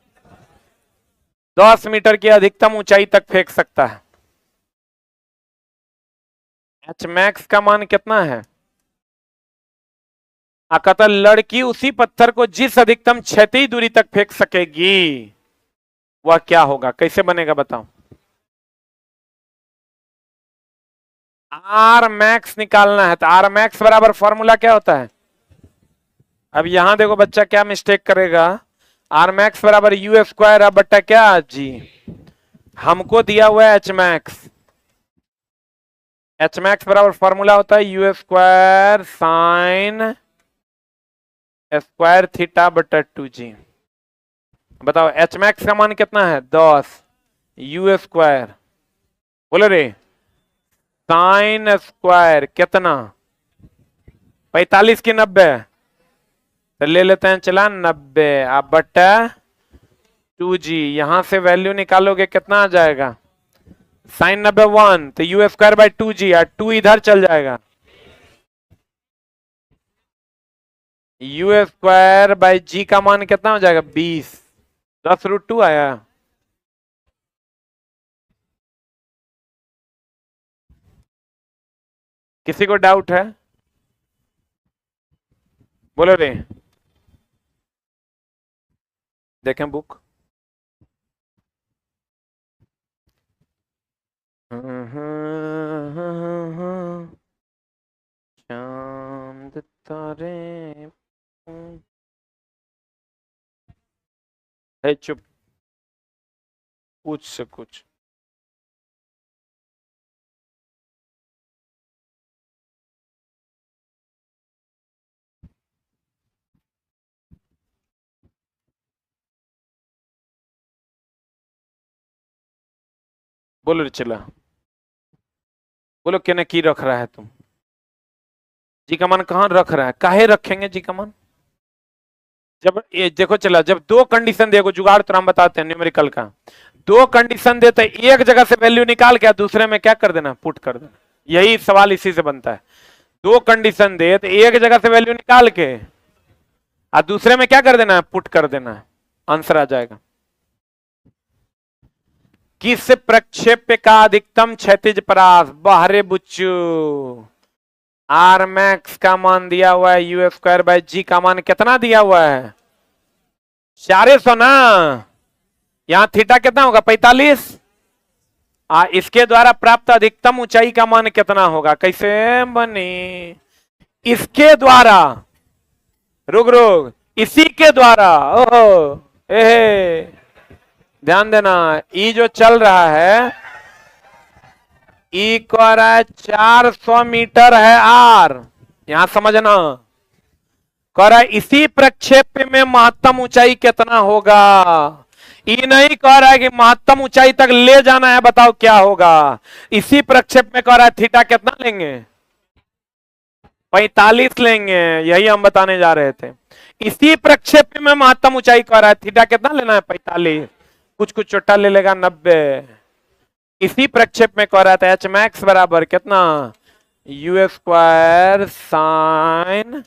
10 मीटर की अधिकतम ऊंचाई तक फेंक सकता है। एच मैक्स का मान कितना है? कहता लड़की उसी पत्थर को जिस अधिकतम क्षैतिज दूरी तक फेंक सकेगी, वह क्या होगा? कैसे बनेगा बताओ? आर मैक्स निकालना है, तो आर मैक्स बराबर फॉर्मूला क्या होता है? अब यहां देखो बच्चा क्या मिस्टेक करेगा। आर मैक्स बराबर यू स्क्वायर बट्टा क्या जी। हमको दिया हुआ है एच मैक्स। एच मैक्स बराबर फॉर्मूला होता है you square sine square theta बटा 2g। बताओ एच मैक्स का मान कितना है? 10। यू स्क्वायर बोले रे साइन स्क्वायर कितना? 45 की 90? तो ले लेते हैं चला 90। अब बटा 2g। यहां से वैल्यू निकालोगे कितना आ जाएगा? साइन 90 1, तो यू स्क्वायर बाई 2g, और 2 इधर चल जाएगा, यू स्क्वायर बाई जी का मान कितना हो जाएगा 20, 10√2 आया। किसी को डाउट है? बोलो रे, देखें बुक। चांद तारे, है चुप, पूछ से कुछ। बोलो रे चिल्ला, बोलो कहने की रख रहा है तुम? जी का मान कहाँ रख रहा है, काहे रखेंगे जी का मान? जब ये देखो चला, जब दो कंडीशन देखो, जुगाड़ तो हम बताते हैं न्यूमेरिकल का, दो कंडीशन देते एक जगह से वैल्यू निकाल के दूसरे में क्या कर देना, पुट कर देना। यही सवाल इसी से बनता है। दो कंडीशन दे तो एक जगह से वैल्यू निकाल के और दूसरे में क्या कर देना है, पुट कर देना है, आंसर आ जाएगा। किस प्रक्षेप्य का अधिकतम क्षैतिज परास, बाहरे बुच्चू, आर मैक्स का मान दिया हुआ है, यू स्क्वायर बाई जी का मान कितना दिया हुआ है, 400 ना, यहां थीटा कितना होगा 45, इसके द्वारा प्राप्त अधिकतम ऊंचाई का मान कितना होगा, कैसे बनी, इसके द्वारा, रुक रुक, इसी के द्वारा, ओहो ए, ध्यान देना, ई जो चल रहा है, ई कह रहा है 400 मीटर है आर, यहां समझना, कह रहा है इसी प्रक्षेप में महत्तम ऊंचाई कितना होगा, ई नहीं कह रहा है कि महत्तम ऊंचाई तक ले जाना है, बताओ क्या होगा। इसी प्रक्षेप में कह रहा है थीटा कितना लेंगे, 45 लेंगे, यही हम बताने जा रहे थे। इसी प्रक्षेप में महत्तम ऊंचाई कह रहा है, थीटा कितना लेना है 45, कुछ कुछ छोटा ले लेगा 90। इसी प्रक्षेप में कह रहा था एच मैक्स बराबर कितना, you square sine,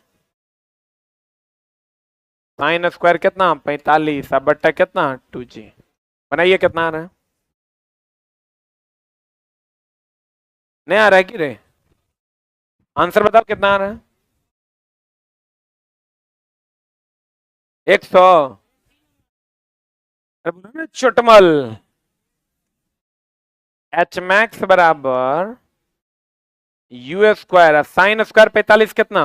sine square कितना 45, अब बट्टा कितना 2g, बनाइए कितना आ रहा है, नहीं आ रहा है कि रे, आंसर बताओ कितना आ रहा है, 100, चुटमल, एच मैक्स बराबर यू स्क्वायर, साइन स्क्वायर 45 कितना,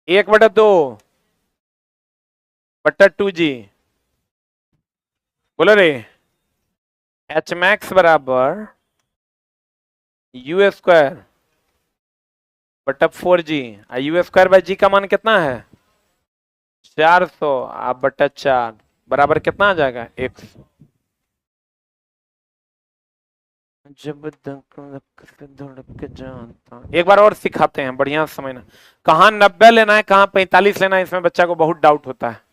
1/2 बट्टा 2g, बोलो रे, एच मैक्स बराबर यू स्क्वायर बट्टा 4g, यू स्क्वायर बाई जी का मान कितना है 400, आप बट्टा 4 बराबर कितना आ जाएगा 100। जब तक से धड़क जाता, एक बार और सिखाते हैं, बढ़िया समझना, कहाँ 90 लेना है कहाँ 45 लेना है, इसमें बच्चा को बहुत डाउट होता है।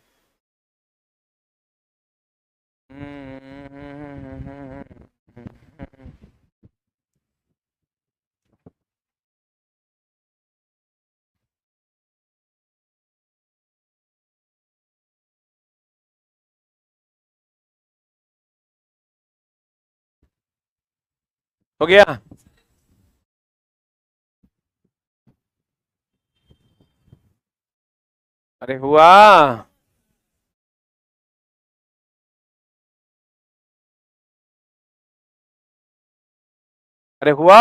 हो गया, अरे हुआ, अरे हुआ,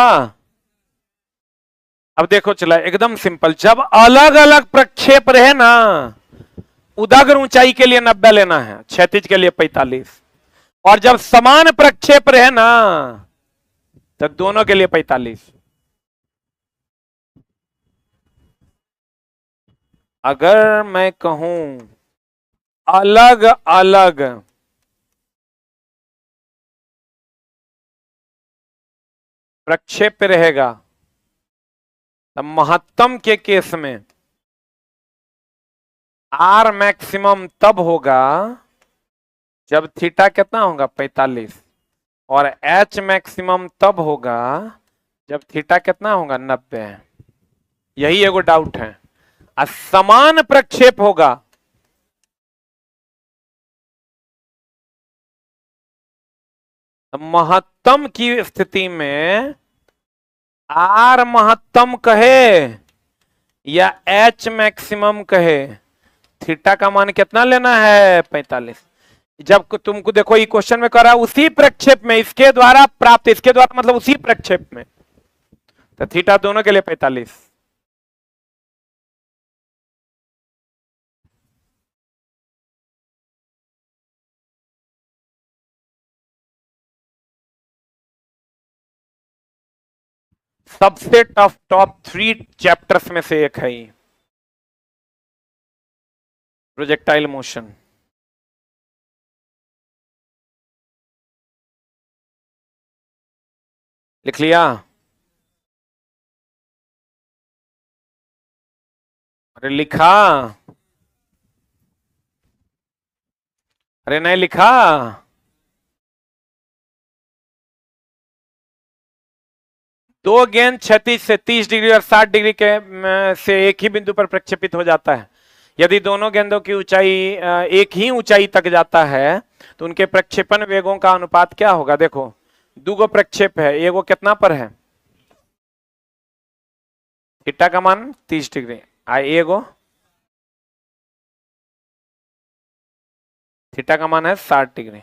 अब देखो चला एकदम सिंपल, जब अलग अलग प्रक्षेप रहे ना, उदागर ऊंचाई के लिए 90 लेना है, क्षैतिज के लिए 45, और जब समान प्रक्षेप रहे ना तो दोनों के लिए 45। अगर मैं कहूं अलग अलग प्रक्षेप रहेगा, तब महत्तम के केस में आर मैक्सिमम तब होगा जब थीटा कितना होगा 45, और एच मैक्सिमम तब होगा जब थीटा कितना होगा 90। यही एगो डाउट है। समान प्रक्षेप होगा महत्तम की स्थिति में आर महत्तम कहे या एच मैक्सिमम कहे, थीटा का मान कितना लेना है 45। जब तुमको देखो ये क्वेश्चन में करा उसी प्रक्षेप में इसके द्वारा प्राप्त, इसके द्वारा मतलब उसी प्रक्षेप में, तो थीटा दोनों के लिए 45। सबसे टफ टॉप 3 चैप्टर्स में से एक है ये प्रोजेक्टाइल मोशन। लिख लिया? अरे लिखा? अरे नहीं लिखा? दो गेंद क्षैतिज से 30 डिग्री और 60 डिग्री के से एक ही बिंदु पर प्रक्षेपित हो जाता है। यदि दोनों गेंदों की ऊंचाई एक ही ऊंचाई तक जाता है तो उनके प्रक्षेपण वेगों का अनुपात क्या होगा? देखो दूगो प्रक्षेप है, एगो कितना पर है थीटा का मान 30 डिग्री, एगो थीटा का मान है 60 डिग्री।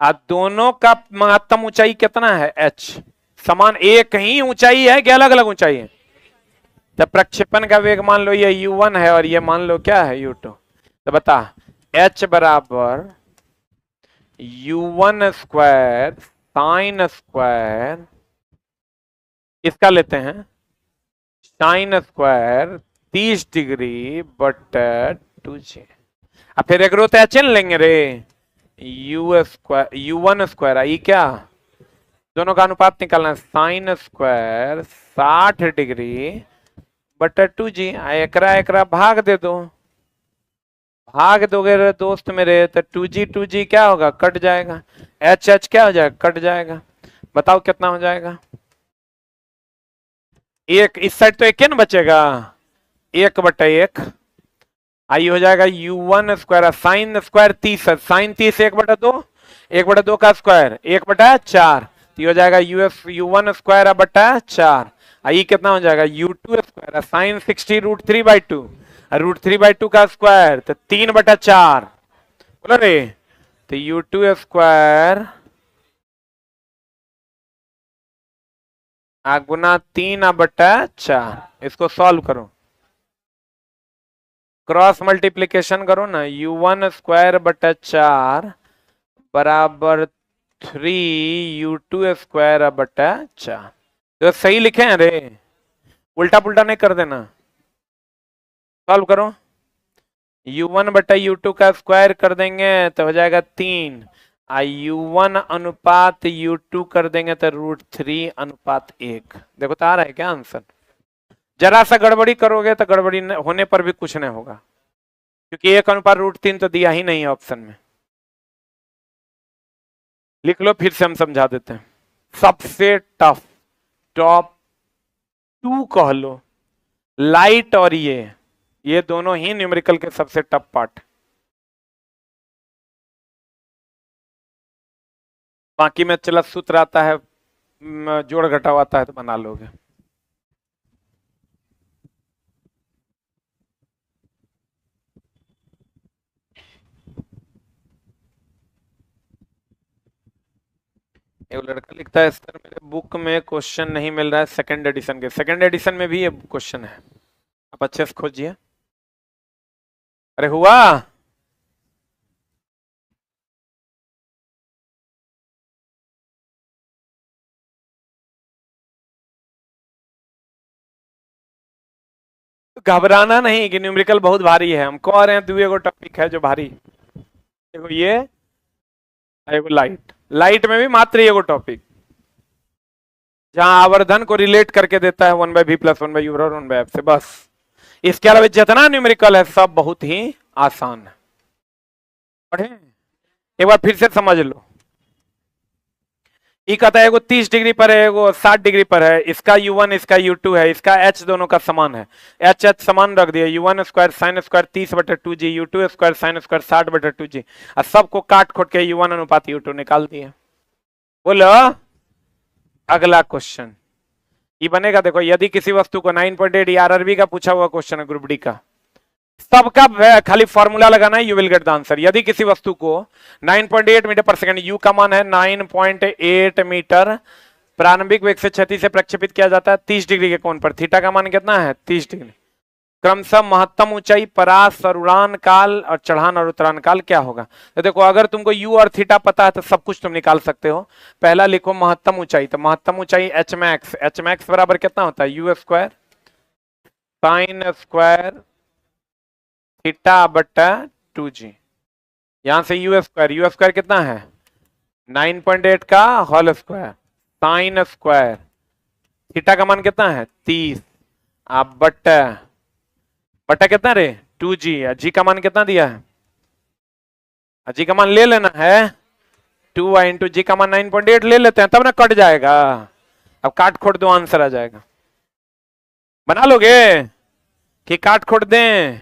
दोनों का महत्तम ऊंचाई कितना है h, समान एक ही ऊंचाई है कि अलग अलग ऊंचाई है? तो प्रक्षेपण का वेग मान लो ये u1 है और ये मान लो क्या है u2। तो बता h बराबर u1 स्क्वायर साइन स्क्वायर, इसका लेते हैं साइन स्क्वायर 30 डिग्री बटा 2j। अब फिर एक रो तो चिन्ह लेंगे रे, u स्क्वायर u1 स्क्वायर आई क्या, दोनों का अनुपात निकालना है साइन स्क्वायर 60 डिग्री बटा 2g। एकरा एकरा भाग दे दो, भाग दोगे रे दोस्त मेरे तो 2g क्या होगा कट जाएगा, h क्या हो जाएगा कट जाएगा। बताओ कितना हो जाएगा? एक इस साइड तो एक न बचेगा, 1/1 आई हो जाएगा u1 स्क्वायर साइन स्क्वायर 30 है, साइन 30 1/2, 1/2 का स्क्वायर 1/4, तो हो जाएगा u1 स्क्वायर बटा 4। आई कितना हो जाएगा u2 स्क्वायर साइन 60 √3/2, √3/2 का स्क्वायर तो 3/4 बोलो रे, तो u2 स्क्वायर गुना 3/4। इसको सॉल्व करो, क्रॉस मल्टीप्लीकेशन करो ना, u1 स्क्वायर बटा 4 बराबर 3u2 स्क्वायर बटा 4। तो सही लिखे हैं रे, उल्टा पुल्टा नहीं कर देना। सॉल्व करो, u1 बटा u2 का स्क्वायर कर देंगे तो हो जाएगा 3, u1 अनुपात u2 कर देंगे तो √3/1। देखो तो आ रहा है क्या आंसर? जरा सा गड़बड़ी करोगे तो गड़बड़ी होने पर भी कुछ नहीं होगा, क्योंकि 1/√3 तो दिया ही नहीं है ऑप्शन में। लिख लो फिर से हम समझा देते हैं। सबसे टफ टॉप 2 कह लो, लाइट और ये दोनों ही न्यूमेरिकल के सबसे टफ पार्ट। बाकी में चला सूत्र आता है, जोड़ घटाव आता है तो बना लोगे। एक लड़का लिखता है सर मेरे बुक में क्वेश्चन नहीं मिल रहा है सेकंड एडिशन के। सेकंड एडिशन में भी ये क्वेश्चन है, आप अच्छे से खोजिए। अरे हुआ? घबराना नहीं कि न्यूमेरिकल बहुत भारी है, हम कह रहे हैं दो एगो टॉपिक है जो भारी। देखो ये एगो लाइट, लाइट में भी मात्र एगो टॉपिक जहां आवर्धन को रिलेट करके देता है 1/v + 1/u और 1/f से, बस। इसके अलावा जितना न्यूमेरिकल है सब बहुत ही आसान है। पढ़े एक बार फिर से समझ लो, ई कहता है एगो 30 डिग्री पर है, एगो 60 डिग्री पर है, इसका U1 इसका U2 है, इसका H दोनों का समान है, H H समान रख दिया, U1 square sine square 30/2g, U2 square sine square 60/2g, और सबको काट खोट के U1 अनुपात U2 निकाल दिए। बोलो अगला क्वेश्चन ये बनेगा, देखो यदि किसी वस्तु को 9.8 आरआरबी का पूछा हुआ क्वेश्चन है ग्रुप डी का, सबका खाली फॉर्मूला लगाना है, you will get the answer. यदि किसी वस्तु को 9.8 मीटर पर सेकंड, यू का मान है 9.8 मीटर, प्रारंभिक वेग से क्षति से प्रक्षेपित किया जाता है 30 डिग्री के कोण पर, थीटा का मान कितना है 30 डिग्री, क्रमशः महत्तम ऊंचाई, परास और उड़ान काल और चढ़ान और उतरान काल क्या होगा। तो देखो अगर तुमको यू और थीटा पता है तो सब कुछ तुम निकाल सकते हो। पहला लिखो महत्तम ऊंचाई, तो महत्तम ऊंचाई एच मैक्स बराबर कितना होता है you square sine square theta बटा 2g, यहां से यू स्क्वायर कितना है 9.8 का whole square sine square theta का मान कितना है 30, आप बटा कितना रे 2g, जी का मान कितना दिया है, जी का मान ले लेना है 2y इंटू जी का मान 9.8 ले लेते हैं, तब ना कट जाएगा, अब काट खोट दो आंसर आ जाएगा। बना लोगे कि काट खोट दें,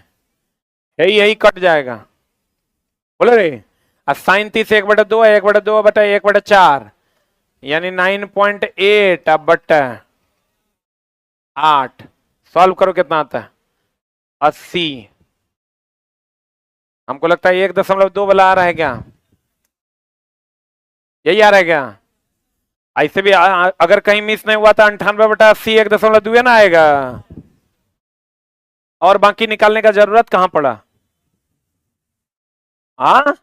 यही कट जाएगा, बोलो रे। साइन 30 1/2 है, 1/2 बटा 1/4 यानी 9.8 अब बटा 8, सॉल्व करो कितना आता है 80। हमको लगता है 1.2 वाला आ रहा है क्या, यही आ रहा है क्या, ऐसे भी अगर कहीं मिस नहीं हुआ तो 98/80 1.2 ना आएगा, और बाकी निकालने का जरूरत कहां पड़ा। हाँ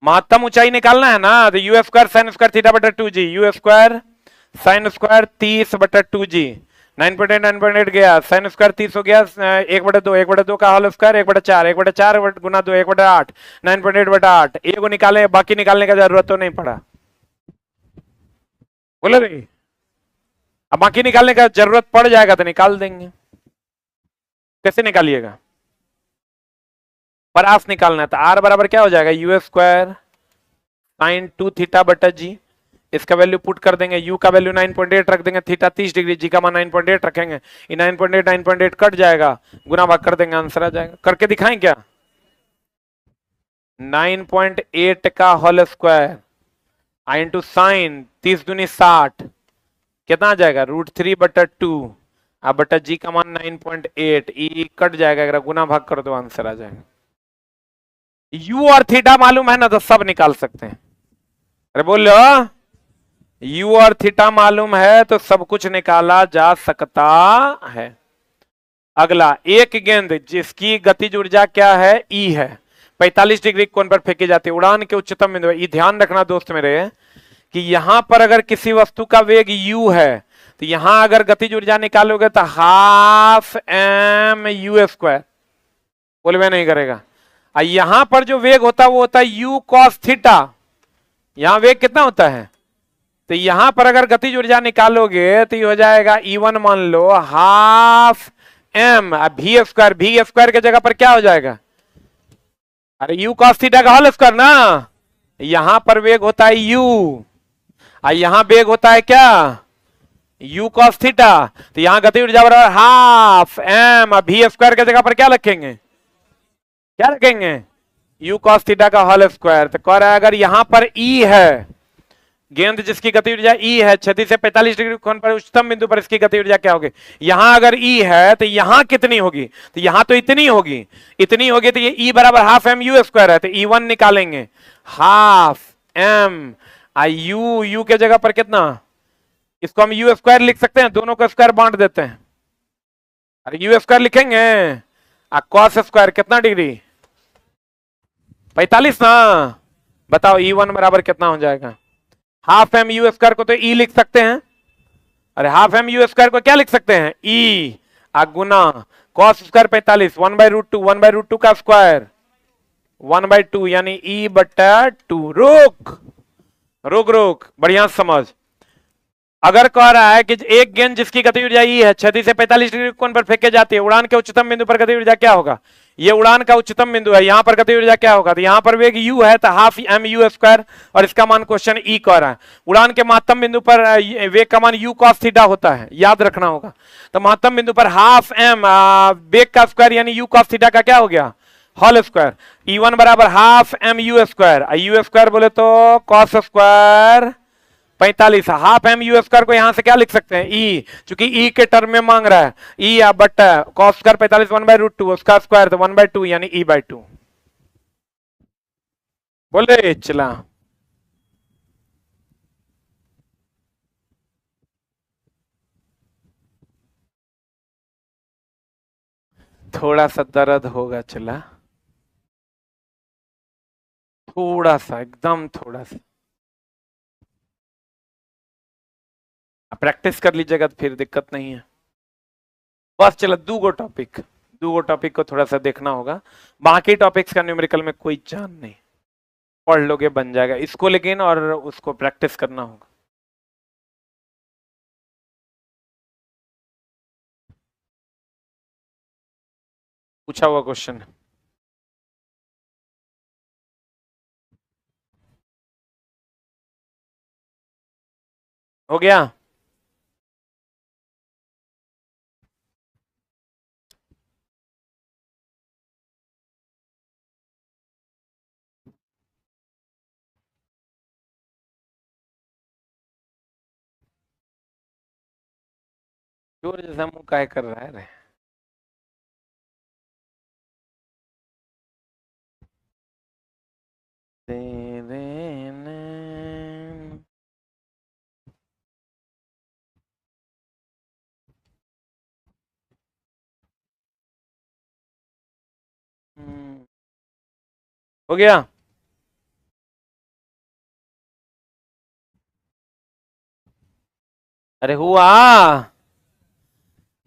महत्तम ऊंचाई निकालना है ना, तो you square sine square theta बटा 2g, you square sine square 30/2g, 9.8 गया, साइन स्क्वायर 30 हो गया 1/2 का होल स्क्वायर 1/4 1/4 गुना 2 1/8 9.8/8, एगो निकाले, बाकी निकालने का जरूरत तो नहीं पड़ा, बोले रे। अब बाकी निकालने का जरूरत पड़ जाएगा तो निकाल देंगे, कैसे निकालिएगा, परास निकालना है, तो आर बराबर क्या हो जाएगा यू स्क्वायर साइन 2 थीटा बटा जी, इसका वैल्यू पुट कर देंगे, u का वैल्यू 9.8 रख देंगे, थीटा 30 डिग्री, जी का मान 9.8 रखेंगे, ये 9.8 कट जाएगा, गुना भाग कर देंगे, आंसर आ जाएगा। करके दिखाएं क्या, 9.8 का होल स्क्वायर आई इंटू साइन 30 दूनी 60 कितना आ जाएगा √3/2 अब बटा जी का मान 9.8, ई कट जाएगा, अगर गुना भाग कर दो आंसर आ जाएगा। u और थीटा मालूम है ना तो सब निकाल सकते हैं, अरे बोलो u और थीटा मालूम है तो सब कुछ निकाला जा सकता है। अगला, एक गेंद जिसकी गतिज ऊर्जा क्या है E है, 45 डिग्री कोण पर फेंकी जाती है, उड़ान के उच्चतम बिंदु है। ये ध्यान रखना दोस्त मेरे कि यहां पर अगर किसी वस्तु का वेग u है तो यहां अगर गतिज ऊर्जा निकालोगे तो 12 m/u², बोलवे नहीं करेगा। यहां पर जो वेग होता है वो होता है u cos थीटा, यहां वेग कितना होता है, तो यहां पर अगर गतिज ऊर्जा निकालोगे तो ये हो जाएगा E1 मान लो 12 m v² के जगह पर क्या हो जाएगा, अरे u cos थीटा का होल स्क्वायर ना, यहां पर वेग होता है u, यहां वेग होता है क्या u cos थीटा, तो यहां गतिज ऊर्जा बराबर 12 m v² के जगह पर क्या रखेंगे, क्या रखेंगे u cos थीटा का होल स्क्वायर। तो कह रहा है अगर यहां पर E है, गेंद जिसकी गति ऊर्जा E है, क्षति से 45 डिग्री कोण पर उच्चतम बिंदु पर इसकी गति ऊर्जा क्या होगी, यहां अगर E है तो यहां कितनी होगी, तो यहां तो इतनी होगी तो ये E बराबर 12 m/u² है, तो E1 निकालेंगे 12 m u के जगह पर कितना, इसको हम u² लिख सकते हैं, दोनों को स्क्वायर बांट देते हैं, अरे u² लिखेंगे, cos स्क्वायर कितना डिग्री 45 ना, बताओ E1 बराबर कितना हो जाएगा, 12 m/u² को तो E लिख सकते हैं, अरे 12 m/u² को क्या लिख सकते हैं E गुना cos स्क्वायर 45 1/√2 का स्क्वायर 1/2 यानी E/2। रुक बढ़िया समझ, अगर कह रहा है कि एक गेंद जिसकी गति ऊर्जा E है, क्षति से 45 डिग्री कोण पर फेंके जाती है, उड़ान के उच्चतम बिंदु पर गति ऊर्जा क्या होगा, ये उड़ान का उच्चतम बिंदु है, यहां पर गति ऊर्जा क्या होगा, तो यहां पर वेग u है तो हाफ एम यू स्क्वायर, और इसका मान क्वेश्चन ई कह रहा है। उड़ान के महत्तम बिंदु पर वेग का मान u cos थीटा होता है, याद रखना होगा। तो महत्तम बिंदु पर हाफ एम वेग का स्क्वायर यानी u cos थीटा का क्या हो गया, होल स्क्वायर। E1 बराबर half M u square, u square बोले तो cos square 45, half M u square को यहां से क्या लिख सकते हैं, ई, चूंकि ई के टर्म में मांग रहा है, ई बट कॉस स्क्वायर 45 1/√2, उसका स्क्वायर तो 1/2 यानी E/2। बोले चला, थोड़ा सा दर्द होगा, चला थोड़ा सा, एकदम थोड़ा सा प्रैक्टिस कर लीजिएगा तो फिर दिक्कत नहीं है। बस चलो दो गो टॉपिक को थोड़ा सा देखना होगा, बाकी टॉपिक्स का न्यूमेरिकल में कोई जान नहीं, पढ़ लोगे बन जाएगा इसको, लेकिन और उसको प्रैक्टिस करना होगा। पूछा हुआ क्वेश्चन हो गया। जोर जैसा मुंह काय कर रहा है रे? तेरे नैन। हो गया। अरे हुआ,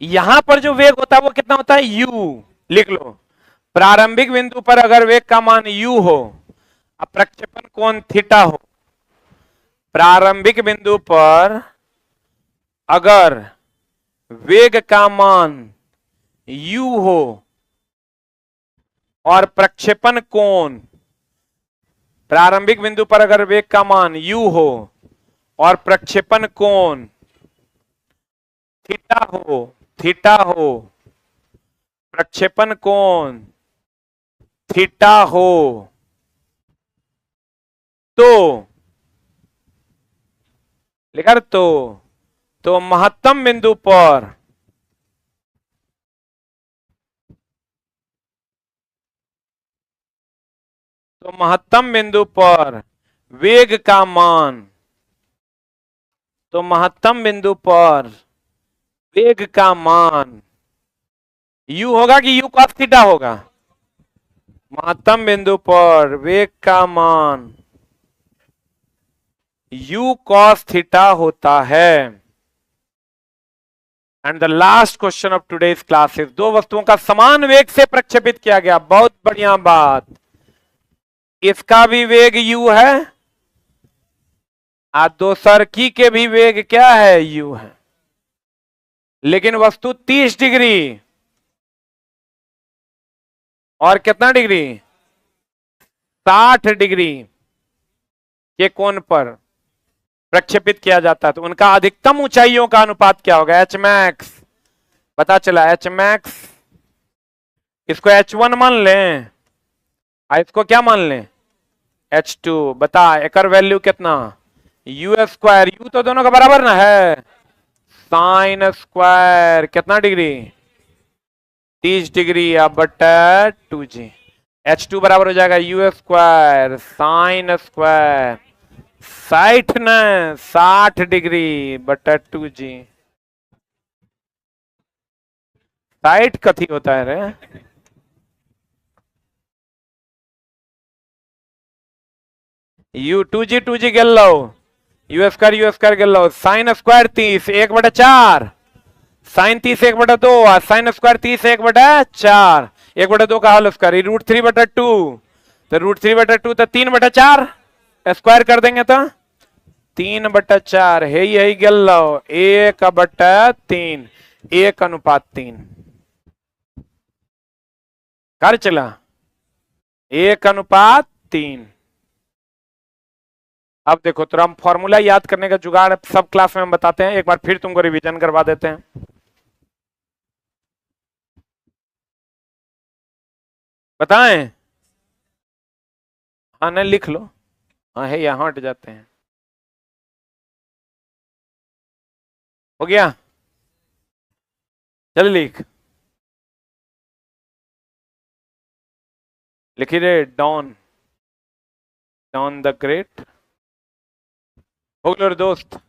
यहां पर जो वेग होता है वो कितना होता है, u, लिख लो। प्रारंभिक बिंदु पर अगर वेग का मान u हो, अब प्रक्षेपण कोण थीटा हो, प्रारंभिक बिंदु पर अगर वेग का मान u हो और प्रक्षेपण कोण, प्रारंभिक बिंदु पर अगर वेग का मान u हो और प्रक्षेपण कोण थीटा हो, प्रक्षेपण कोण थीटा हो, तो लिखा तो महत्तम बिंदु पर वेग का मान, तो महत्तम बिंदु पर वेग का मान u होगा कि u cos थीटा होगा, महत्तम बिंदु पर वेग का मान u cos थीटा होता है। And the last question of today's class is, दो वस्तुओं का समान वेग से प्रक्षेपित किया गया, बहुत बढ़िया बात, इसका भी वेग u है, दो सरकी के भी वेग क्या है, u है, लेकिन वस्तु 30 डिग्री और कितना डिग्री, 60 डिग्री के कोण पर प्रक्षेपित किया जाता है, तो उनका अधिकतम ऊंचाइयों का अनुपात क्या होगा, एच मैक्स, पता चला एच मैक्स, इसको H1 मान लें, इसको क्या मान लें, H2, बता एक वैल्यू कितना, u स्क्वायर, u तो दोनों का बराबर ना है, साइन स्क्वायर कितना डिग्री, 30 डिग्री, अब बटा 2g, H2 बराबर हो जाएगा u स्क्वायर साइन स्क्वायर 60 न 60 डिग्री बटा 2g। 60 कथी होता है रे, u 2g गेल लो, u स्क्वायर गेल लो, sine square 30 1/4, sine 30 1/2, sine square 30 1/4, 1/2 का होल स्क्वायर, √3/2, तो √3/2 तो 3/4, स्क्वायर कर देंगे तो 3/4 है, यही गेल लो 1/3, 1:3। कर चला 1:3। अब देखो तो हम फॉर्मूला याद करने का जुगाड़ सब क्लास में हम बताते हैं, एक बार फिर तुमको रिवीजन करवा देते हैं। बताएं? हाँ नहीं लिख लो, हाँ है यहाँ हट जाते हैं। हो गया, चल लिख, लिखी रे डॉन, डॉन द ग्रेट। हो गया रे दोस्त,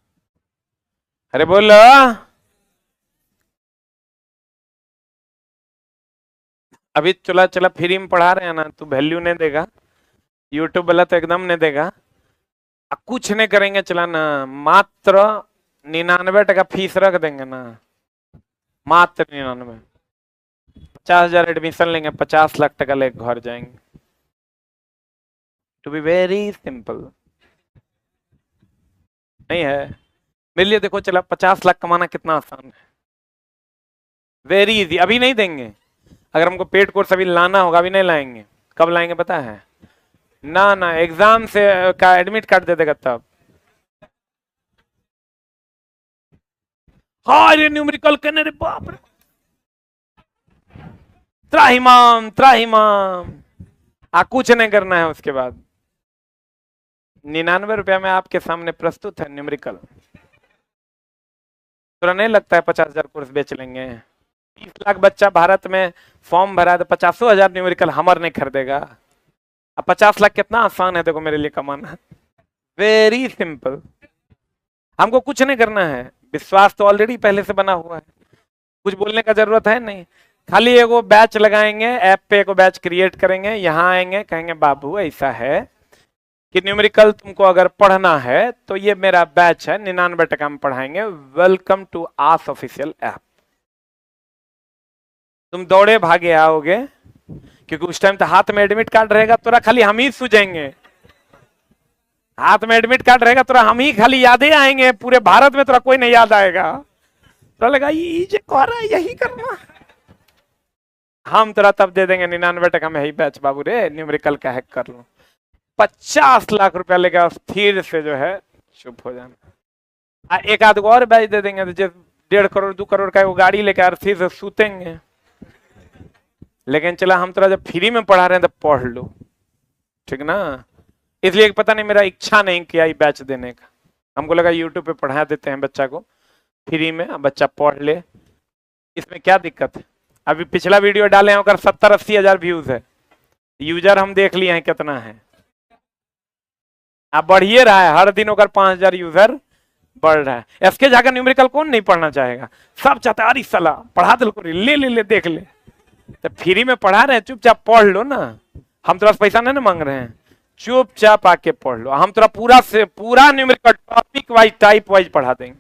अरे बोल। अभी चला चला फ्री में पढ़ा रहे हैं ना, तू वैल्यू नहीं देगा, यूट्यूब वाला तो एकदम नहीं देगा। कुछ नहीं करेंगे, चला ना, मात्र 99 टका फीस रख देंगे ना, मात्र 99। 50,000 एडमिशन लेंगे, 50 लाख टका लेके घर जाएंगे। टू बी वेरी सिंपल, नहीं है मेरे लिए। देखो चला 50 लाख कमाना कितना आसान है, वेरी इजी। अभी नहीं देंगे, अगर हमको पेड कोर्स अभी लाना होगा, अभी नहीं लाएंगे। कब लाएंगे पता है? ना ना, एग्जाम से का एडमिट कार्ड दे देगा तब। हाँ रे न्यूमेरिकल करने रे, बाप रे, त्राहिमाम त्राहिमाम। कुछ नहीं करना है उसके बाद। 99 रुपया में आपके सामने प्रस्तुत है न्यूमेरिकल। थोड़ा नहीं लगता है 50,000 कोर्स बेच लेंगे? 30 लाख बच्चा भारत में फॉर्म भरा, तो 50,000 न्यूमेरिकल हमर नहीं खरीदेगा। अब 50 लाख कितना आसान है देखो मेरे लिए कमाना, वेरी सिंपल। हमको कुछ नहीं करना है, विश्वास तो ऑलरेडी पहले से बना हुआ है, कुछ बोलने का जरूरत है नहीं। खाली एगो बैच लगाएंगे, ऐप पे एगो बैच क्रिएट करेंगे, यहाँ आएंगे, कहेंगे बाबू ऐसा है कि न्यूमेरिकल तुमको अगर पढ़ना है तो ये मेरा बैच है, 99 टका में पढ़ाएंगे, welcome to ours official app. तुम दौड़े भागे आओगे, क्योंकि उस टाइम तो हाथ में एडमिट कार्ड रहेगा, तोरा खाली हम ही सूझेंगे। हाथ में एडमिट कार्ड रहेगा, तोरा हम ही खाली यादें आएंगे, पूरे भारत में तोरा कोई नहीं याद आएगा। तो लगा ये जो कह रहा है यही करना, हम तोरा तब दे देंगे 99 टका में, यही बैच बाबू रे न्यूमेरिकल का हैक कर लो। 50 लाख रुपया लेकर स्थिर से जो है चुप हो जाना। एक आध और बैच दे देंगे, तो 1.5 करोड़ 2 करोड़ का वो गाड़ी लेकर स्थिर से सूतेंगे। लेकिन चला हम तोरा जब फ्री में पढ़ा रहे हैं तो पढ़ लो, ठीक ना। इसलिए पता नहीं मेरा इच्छा नहीं किया ये बैच देने का, हमको लगा यूट्यूब पे पढ़ा देते हैं बच्चा को फ्री में, बच्चा पढ़ ले, इसमें क्या दिक्कत है। अभी पिछला वीडियो डाले हैं, 70-80 हजार व्यूज है, यूजर हम देख लिए हैं कितना है। अब बढ़िए रहा है, हर दिन 5,000 यूजर बढ़ रहा है। एसके जाकर न्यूमेरिकल कौन नहीं पढ़ना चाहेगा, सब चाहते अरे सलाह पढ़ा दे, ले ले ले देख ले। तो फ्री में पढ़ा रहे हैं, चुपचाप पढ़ लो ना, हम तुरा पैसा नहीं ना मांग रहे हैं, चुपचाप आके पढ़ लो। हम तुरा पूरा से पूरा numerical topic wise type wise पढ़ा देंगे,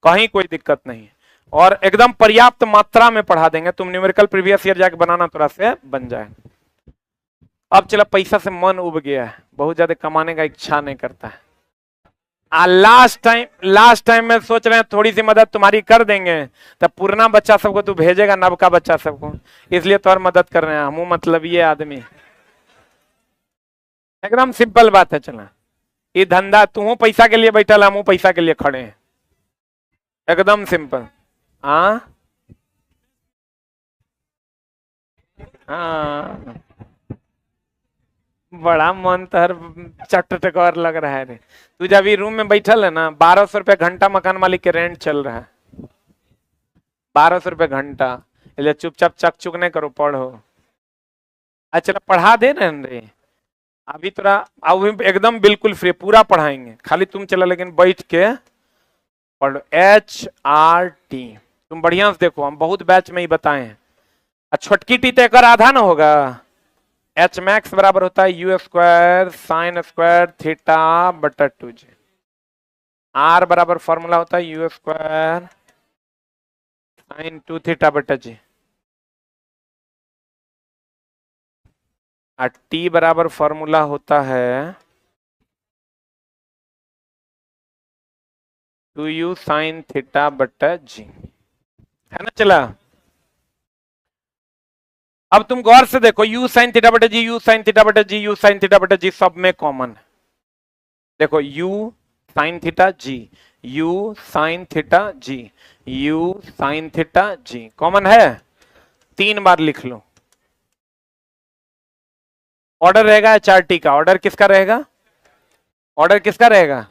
कहीं कोई दिक्कत नहीं है, और एकदम पर्याप्त मात्रा में पढ़ा देंगे। तुम न्यूमेरिकल प्रीवियस ईयर जाके बनाना तुरा से बन जाए। अब चला पैसा से मन उब गया है, बहुत ज्यादा कमाने का इच्छा नहीं करता है। लास्ट टाइम में सोच रहे हैं थोड़ी सी मदद तुम्हारी कर देंगे, तब पुराना बच्चा सबको तू भेजेगा, नवका बच्चा सबको, इसलिए तो और मदद कर रहे हैं हम, मतलब ये आदमी एकदम सिंपल बात है। चला ये धंधा, तू पैसा के लिए बैठल, हम पैसा के लिए खड़े हैं, एकदम सिंपल। हाँ हाँ, बड़ा मन तो हर चटटकर लग रहा है रे। तू जब रूम में बैठल है ना, 1200 रुपया घंटा मकान मालिक के रेंट चल रहा है, 1200 रुपया घंटा। इसलिए चुपचाप चक चुक नहीं करो, पढ़ो। अच्छा पढ़ा दे रहे रे अभी तोरा, अब एकदम बिल्कुल फ्री पूरा पढ़ाएंगे, खाली तुम चला लेकिन बैठ के पढ़ो। HRT तुम बढ़िया से देखो, हम बहुत बैच में ही बताए हैं। छोटकी टी तो एक आधा ना होगा, एच मैक्स बराबर होता है U² sin² थीटा बटा 2J। R बराबर फॉर्मूला होता है U² sin 2 थीटा बटा J। और T बराबर फॉर्मूला होता है 2U sin थीटा बटा G, है ना। चला अब तुम गौर से देखो, यू साइन थीटा बटे जी, यू साइन थीटा बटे जी, यू साइन थीटा बटे जी सब में कॉमन है। देखो u sine theta g, u sine theta g, u sine theta g common है, 3 बार लिख लो। ऑर्डर रहेगा एचआरटी का, ऑर्डर किसका रहेगा, ऑर्डर किसका रहेगा,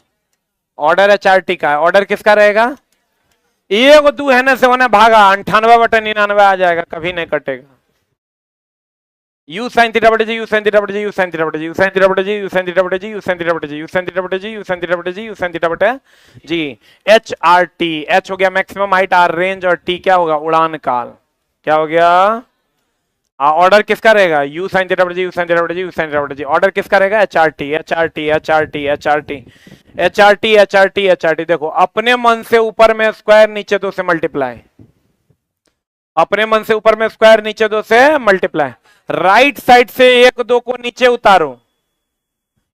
ऑर्डर एचआरटी का, ऑर्डर किसका रहेगा, ये को 2 है ना से होने भागा 98/99 आ जाएगा, कभी नहीं कटेगा। यू साइन थीटा बटे जी, यू साइन थीटा बटे जी, यू साइन थीटा बटे जी, यू साइन थीटा बटे जी, यू साइन थीटा बटे जी, यू साइन थीटा बटे जी, यू साइन थीटा बटे जी, यू साइन थीटा बटे जी, यू साइन थीटा बटे जी। एच आर टी, एच हो गया मैक्सिमम हाइट, आर रेंज, और टी क्या होगा, उड़ान काल। क्या हो गया, ऑर्डर किसका रहेगा, यू साइन थीटा बटे जी, यू साइन थीटा बटे जी, यू साइन थीटा बटे जी, ऑर्डर किसका रहेगा, H R T, H R T, H R T, H R T, H R T, H R T, H R T. देखो अपने मन से ऊपर में स्क्वायर, नीचे 2 से मल्टीप्लाई, अपने मन से ऊपर में स्क्वायर, नीचे 2 से मल्टीप्लाई। राइट साइड से 1 2 को नीचे उतारो,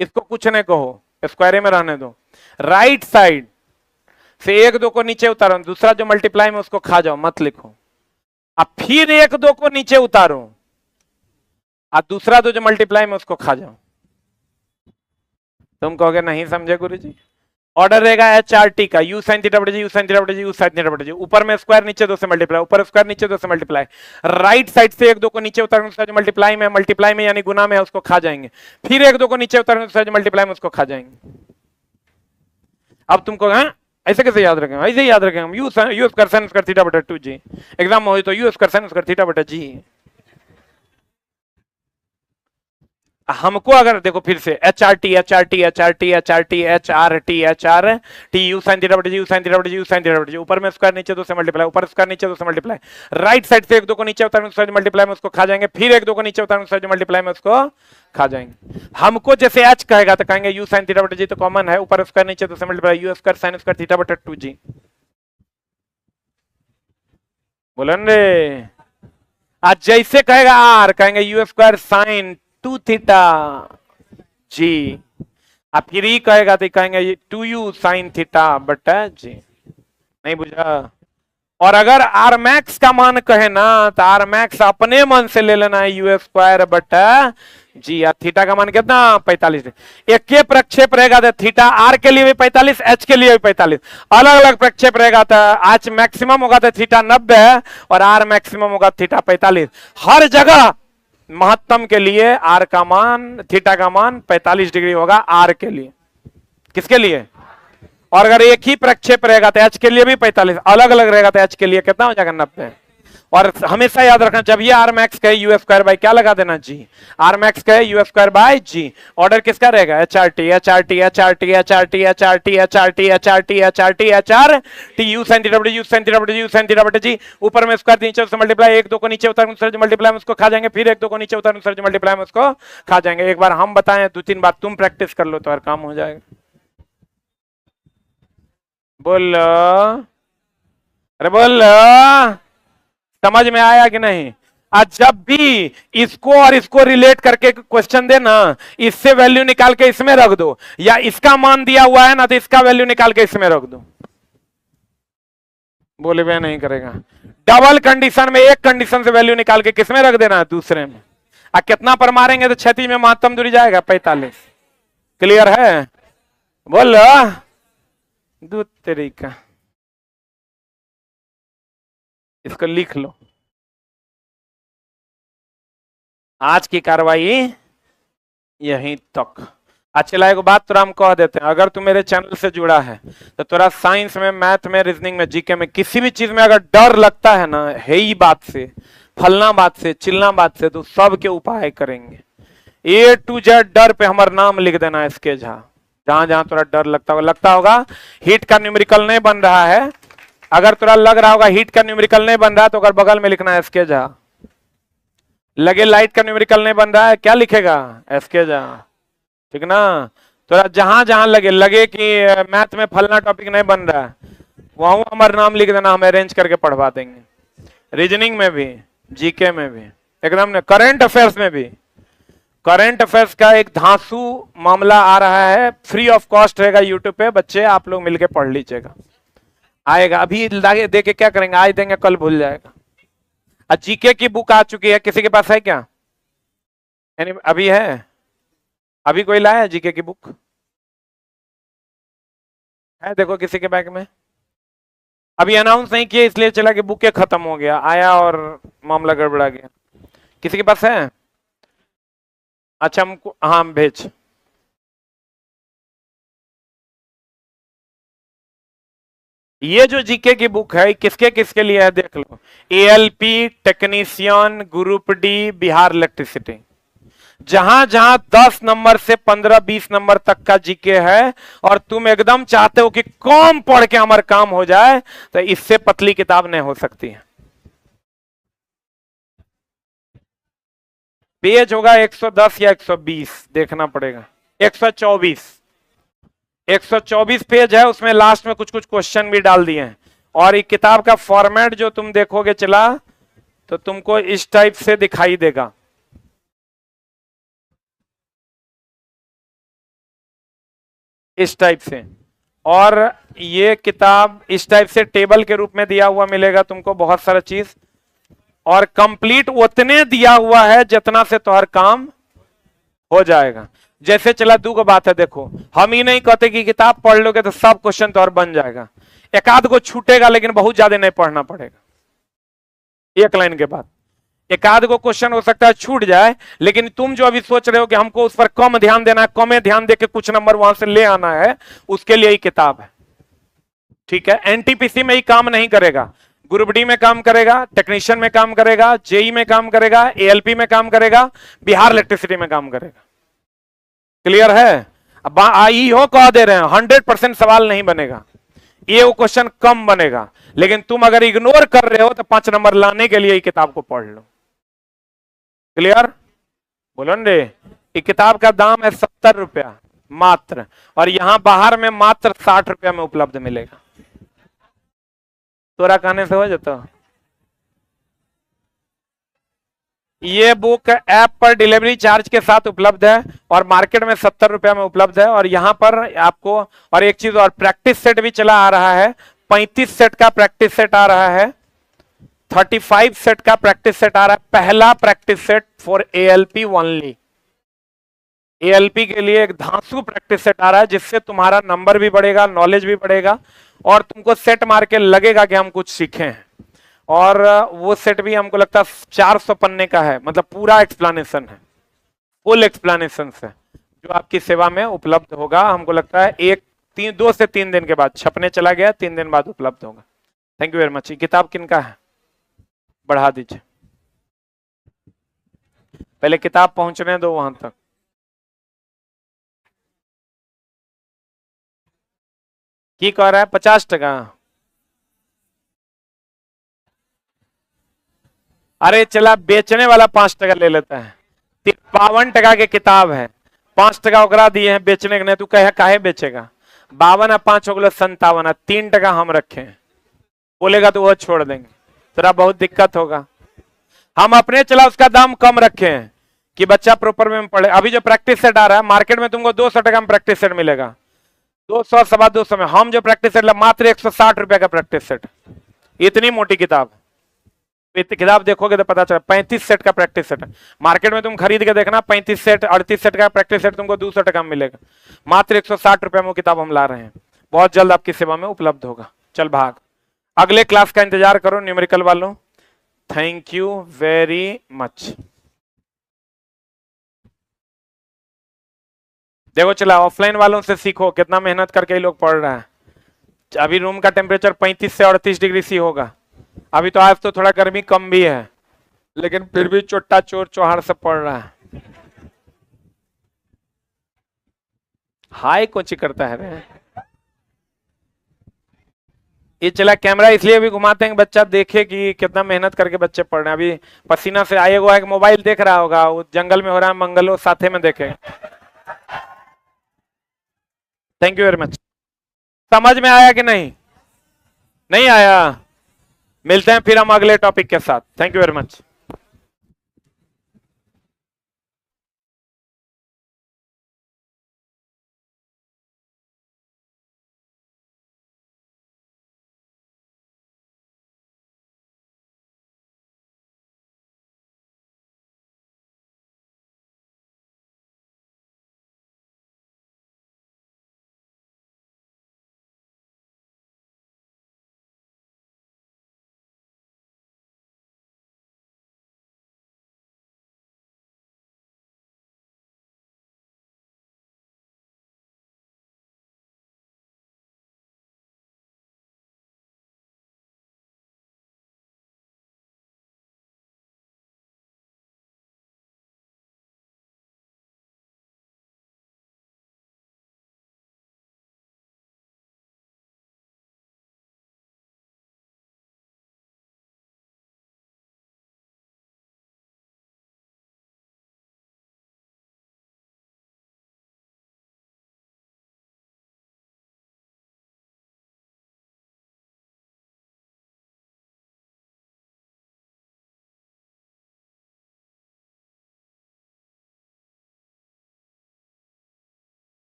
इसको कुछ नहीं कहो, स्क्वायर में रहने दो। राइट साइड से 1 2 को नीचे उतारो, दूसरा जो मल्टीप्लाई में उसको खा जाओ, मत लिखो। अब फिर 1 2 को नीचे उतारो, और दूसरा जो मल्टीप्लाई में उसको खा जाओ। तुम कहोगे नहीं समझे गुरुजी। ऑर्डर रहेगा एच आर टी का, यू साइन थीटा बटे जी, यू साइन थीटा बटे जी, यू साइन थीटा बटे जी, ऊपर में स्क्वायर, नीचे 2 से मल्टीप्लाई, ऊपर स्क्वायर, नीचे 2 से मल्टीप्लाई। राइट साइड से 1 2 को नीचे उतारने से जो मल्टीप्लाई में यानी गुना में है उसको खा जाएंगे, फिर 1 2 को नीचे उतारने से जो मल्टीप्लाई में उसको खा जाएंगे। अब तुमको ऐसे कैसे याद रखेंगे, ऐसे याद रखेंगे हम, you square sine square theta बटे 2 जी, एग्जाम हो तो you square sine square theta बटे जी। हमको अगर देखो फिर से H R T, H R T, H R T, H R T, H R T, H R T, u sine theta बटे जी, यू साइन थीटा बटे जी, यू साइन थीटा बटे जी, ऊपर में स्क्वायर, नीचे 2 से मल्टीप्लाई, ऊपर स्क्वायर, नीचे 2 से मल्टीप्लाई। राइट साइड से 1 2 को नीचे उतारने से मल्टीप्लाई में उसको खा जाएंगे, फिर 1 2 को नीचे उतारने से मल्टीप्लाई में उसको खा जाएंगे। हमको जैसे एच कहेगा तो कहेंगे यू साइन थीटा बटे जी तो कॉमन है, ऊपर स्क्वायर, नीचे 2 से multiply, you square sine square theta बटे 2 जी। बोलन रे, आज जैसे कहेगा आर, कहेंगे यू स्क्वायर साइन 2 थीटा जी, आप फिर ही कहेगा तो कहेंगे 2u साइन थीटा बटा जी। नहीं बुझा। और अगर आर मैक्स का मान कहे ना तो आर मैक्स अपने मन से ले लेना है, यू स्क्वायर बटा जी। थीटा का मान कितना, 45। एक के प्रक्षेप रहेगा तो थीटा आर के लिए भी 45, एच के लिए भी 45। अलग अलग प्रक्षेप रहेगा तो एच मैक्सिमम होगा तो थीटा 90 और आर मैक्सिमम होगा थीटा 45। हर जगह महत्तम के लिए आर का मान, थीटा का मान 45 डिग्री होगा आर के लिए। किसके लिए, और अगर एक ही प्रक्षेप रहेगा तो एच के लिए भी 45, अलग अलग रहेगा तो एच के लिए कितना हो जाएगा, 90। और हमेशा याद रखना, जब ये आर मैक्स कहे यू स्क्वायर बाय क्या लगा देना, जी। आर मैक्स कहे u square by g. Order किसका रहेगा, H R T, H R T, H R T, H R T, H R T, H R T, H R T, H R T, H R T, u sine theta बटे यू साइन थीटा बटे यू साइन थीटा बटे जी, ऊपर में स्क्वायर, नीचे से मल्टीप्लाई, 1 2 को नीचे उतारने से मल्टीप्लाई में उसको खा जाएंगे, फिर 1 2 को नीचे उतारने से मल्टीप्लाई में उसको खा जाएंगे। एक बार हम बताएं, 2 3 बार तुम प्रैक्टिस कर लो तो हर काम हो जाएगा। बोलो, अरे बोलो, समझ में आया कि नहीं। आज जब भी इसको और इसको रिलेट करके क्वेश्चन देना, इससे वैल्यू निकाल के इसमें रख दो, या इसका मान दिया हुआ है ना तो इसका वैल्यू निकाल के इसमें रख दो। बोले वह नहीं करेगा। डबल कंडीशन में एक कंडीशन से वैल्यू निकाल के किसमें रख देना है, दूसरे में। कितना पर मारेंगे तो क्षैतिज में महत्तम दूरी जाएगा 45। क्लियर है, बोलो दूध तरीका। इसको लिख लो। आज की कार्रवाई यहीं तक। अच्छा, एक बात तो हम कह देते हैं, अगर तू मेरे चैनल से जुड़ा है तो तोरा साइंस में, मैथ में, रीजनिंग में, जीके में, किसी भी चीज में अगर डर लगता है ना, है ही बात से, फलना बात से, चिलना बात से, तो सबके उपाय करेंगे। A to Z डर पे हमारा नाम लिख देना, इसके जहां जहां तोरा डर लगता होगा हीट का न्यूमेरिकल नहीं बन रहा है, अगर तोरा लग रहा होगा हीट का न्यूमेरिकल नहीं बन रहा है तो अगर बगल में लिखना है इसके जहां लगे, लाइट का न्यूमेरिकल नहीं बन रहा है क्या लिखेगा, इसके जहां। ठीक ना, तोरा जहां जहां लगे कि मैथ में फलना टॉपिक नहीं बन रहा है, वहां हमारा नाम लिख देना, हम अरेंज करके पढ़वा देंगे। रीजनिंग में भी, जीके में भी, एकदम करंट अफेयर्स में भी। करंट अफेयर्स का एक धांसू मामला आ रहा है, फ्री ऑफ कॉस्ट रहेगा यूट्यूब पे, बच्चे आप लोग मिलके पढ़ लीजिएगा। आएगा, अभी दे के क्या करेंगे, आज देंगे कल भूल जाएगा। जीके की बुक आ चुकी है, किसी के पास है क्या? अभी है? अभी कोई लाया है जीके की बुक? है, देखो किसी के बैग में। अभी अनाउंस नहीं किया इसलिए चला कि बुके खत्म हो गया, आया और मामला गड़बड़ा गया। किसी के पास है? अच्छा हमको, हाँ भेज। ये जो जीके की बुक है किसके किसके लिए है देख लो। ALP, technician, group D, Bihar electricity. जहां जहां 10 नंबर से 15-20 नंबर तक का जीके है और तुम एकदम चाहते हो कि कम पढ़ के हमारा काम हो जाए, तो इससे पतली किताब नहीं हो सकती है। पेज होगा 110 या 120, देखना पड़ेगा। 124। 124 पेज है, उसमें लास्ट में कुछ कुछ क्वेश्चन भी डाल दिए हैं। और ये किताब का फॉर्मेट जो तुम देखोगे चला, तो तुमको इस टाइप से दिखाई देगा। इस टाइप से। और ये किताब इस टाइप से टेबल के रूप में दिया हुआ मिलेगा तुमको, बहुत सारा चीज। और कंप्लीट उतने दिया हुआ है जितना से तुम्हारा काम हो जाएगा। जैसे चला दू को बात है, देखो हम ही नहीं कहते कि किताब पढ़ लोगे तो सब क्वेश्चन तो और बन जाएगा। एक आध को छूटेगा, लेकिन बहुत ज्यादा नहीं पढ़ना पड़ेगा। एक लाइन के बाद एक आध को क्वेश्चन हो सकता है छूट जाए, लेकिन तुम जो अभी सोच रहे हो कि हमको उस पर कम ध्यान देना है, कम ध्यान देके कुछ नंबर वहां से ले आना है, उसके लिए ही किताब है। ठीक है, एनटीपीसी में ही काम नहीं करेगा, ग्रुप डी में काम करेगा, टेक्नीशियन में काम करेगा, जेई में काम करेगा, एएलपी में काम करेगा, बिहार इलेक्ट्रिसिटी में काम करेगा। क्लियर है? अब आई हो कह दे रहे हैं 100% सवाल नहीं बनेगा, ये वो क्वेश्चन कम बनेगा। लेकिन तुम अगर इग्नोर कर रहे हो तो 5 नंबर लाने के लिए ये किताब को पढ़ लो। क्लियर? बोलो रे। ये किताब का दाम है 70 रुपया मात्र, और यहां बाहर में मात्र 60 रुपया में उपलब्ध मिलेगा। तोरा कहने से हो जाता। ये बुक ऐप पर डिलीवरी चार्ज के साथ उपलब्ध है, और मार्केट में 70 रुपया में उपलब्ध है। और यहां पर आपको, और एक चीज और, प्रैक्टिस सेट भी चला आ रहा है। 35 सेट का प्रैक्टिस सेट आ रहा है, 35 सेट का प्रैक्टिस सेट आ रहा है। पहला practice set for ALP only. ALP के लिए एक धांसू प्रैक्टिस सेट आ रहा है, जिससे तुम्हारा नंबर भी बढ़ेगा, नॉलेज भी बढ़ेगा, और तुमको सेट मार के लगेगा कि हम कुछ सीखे हैं। और वो सेट भी हमको लगता है 400 पन्ने का है, मतलब पूरा एक्सप्लेनेशन है, फुल एक्सप्लेनेशन है, जो आपकी सेवा में उपलब्ध होगा। हमको लगता है 2 से 3 दिन के बाद छपने चला गया, 3 दिन बाद उपलब्ध होगा। Thank you very much. ये किताब किनका है? बढ़ा दीजिए, पहले किताब पहुंचने दो वहां तक। की कह रहा है 50 टका? अरे चला, बेचने वाला 5 टका ले लेता है। 52 टका की किताब है, 5 टका ओकरा दिए हैं बेचने के, नहीं तू कहे काहे बेचेगा? 52 और 5 हो गए 57, 3 टका हम रखे हैं। बोलेगा तो वह छोड़ देंगे, तेरा बहुत दिक्कत होगा। हम अपने चला उसका दाम कम रखे हैं कि बच्चा प्रॉपर में पढ़े। अभी जो प्रैक्टिस सेट आ रहा है मार्केट में तुमको 200 टका में प्रैक्टिस सेट मिलेगा, 200 सवा 200 में। हम जो प्रैक्टिस सेट मात्र 160 रुपए का प्रैक्टिस सेट, इतनी मोटी किताब। किताब देखोगे तो पता चला 35 सेट का प्रैक्टिस सेट है। मार्केट में तुम खरीद के देखना, 35 सेट 38 सेट का प्रैक्टिस सेट तुमको 200 टका में मिलेगा। मात्र 160 रुपए में वो किताब हम ला रहे हैं, बहुत जल्द आपकी सेवा में उपलब्ध होगा। चल भाग, अगले क्लास का इंतजार करो न्यूमेरिकल वालों। Thank you very much. देखो चला, ऑफलाइन वालों से सीखो, कितना मेहनत करके ये लोग पढ़ रहा है। अभी रूम का टेम्परेचर 35 से 38 डिग्री सी होगा। अभी तो आज तो थोड़ा गर्मी कम भी है, लेकिन फिर भी चोट्टा चोर चौहार से पड़ रहा है। हाय कोची करता है रे। ये चला कैमरा इसलिए भी घुमाते हैं कि बच्चा देखे कि कितना मेहनत करके बच्चे पढ़ रहे हैं। अभी पसीना से आए हुआ है, मोबाइल देख रहा होगा, वो जंगल में हो रहा है मंगलो, साथे में देखेगा। Thank you very much. समझ में आया कि नहीं? नहीं आया? मिलते हैं फिर हम अगले टॉपिक के साथ। Thank you very much.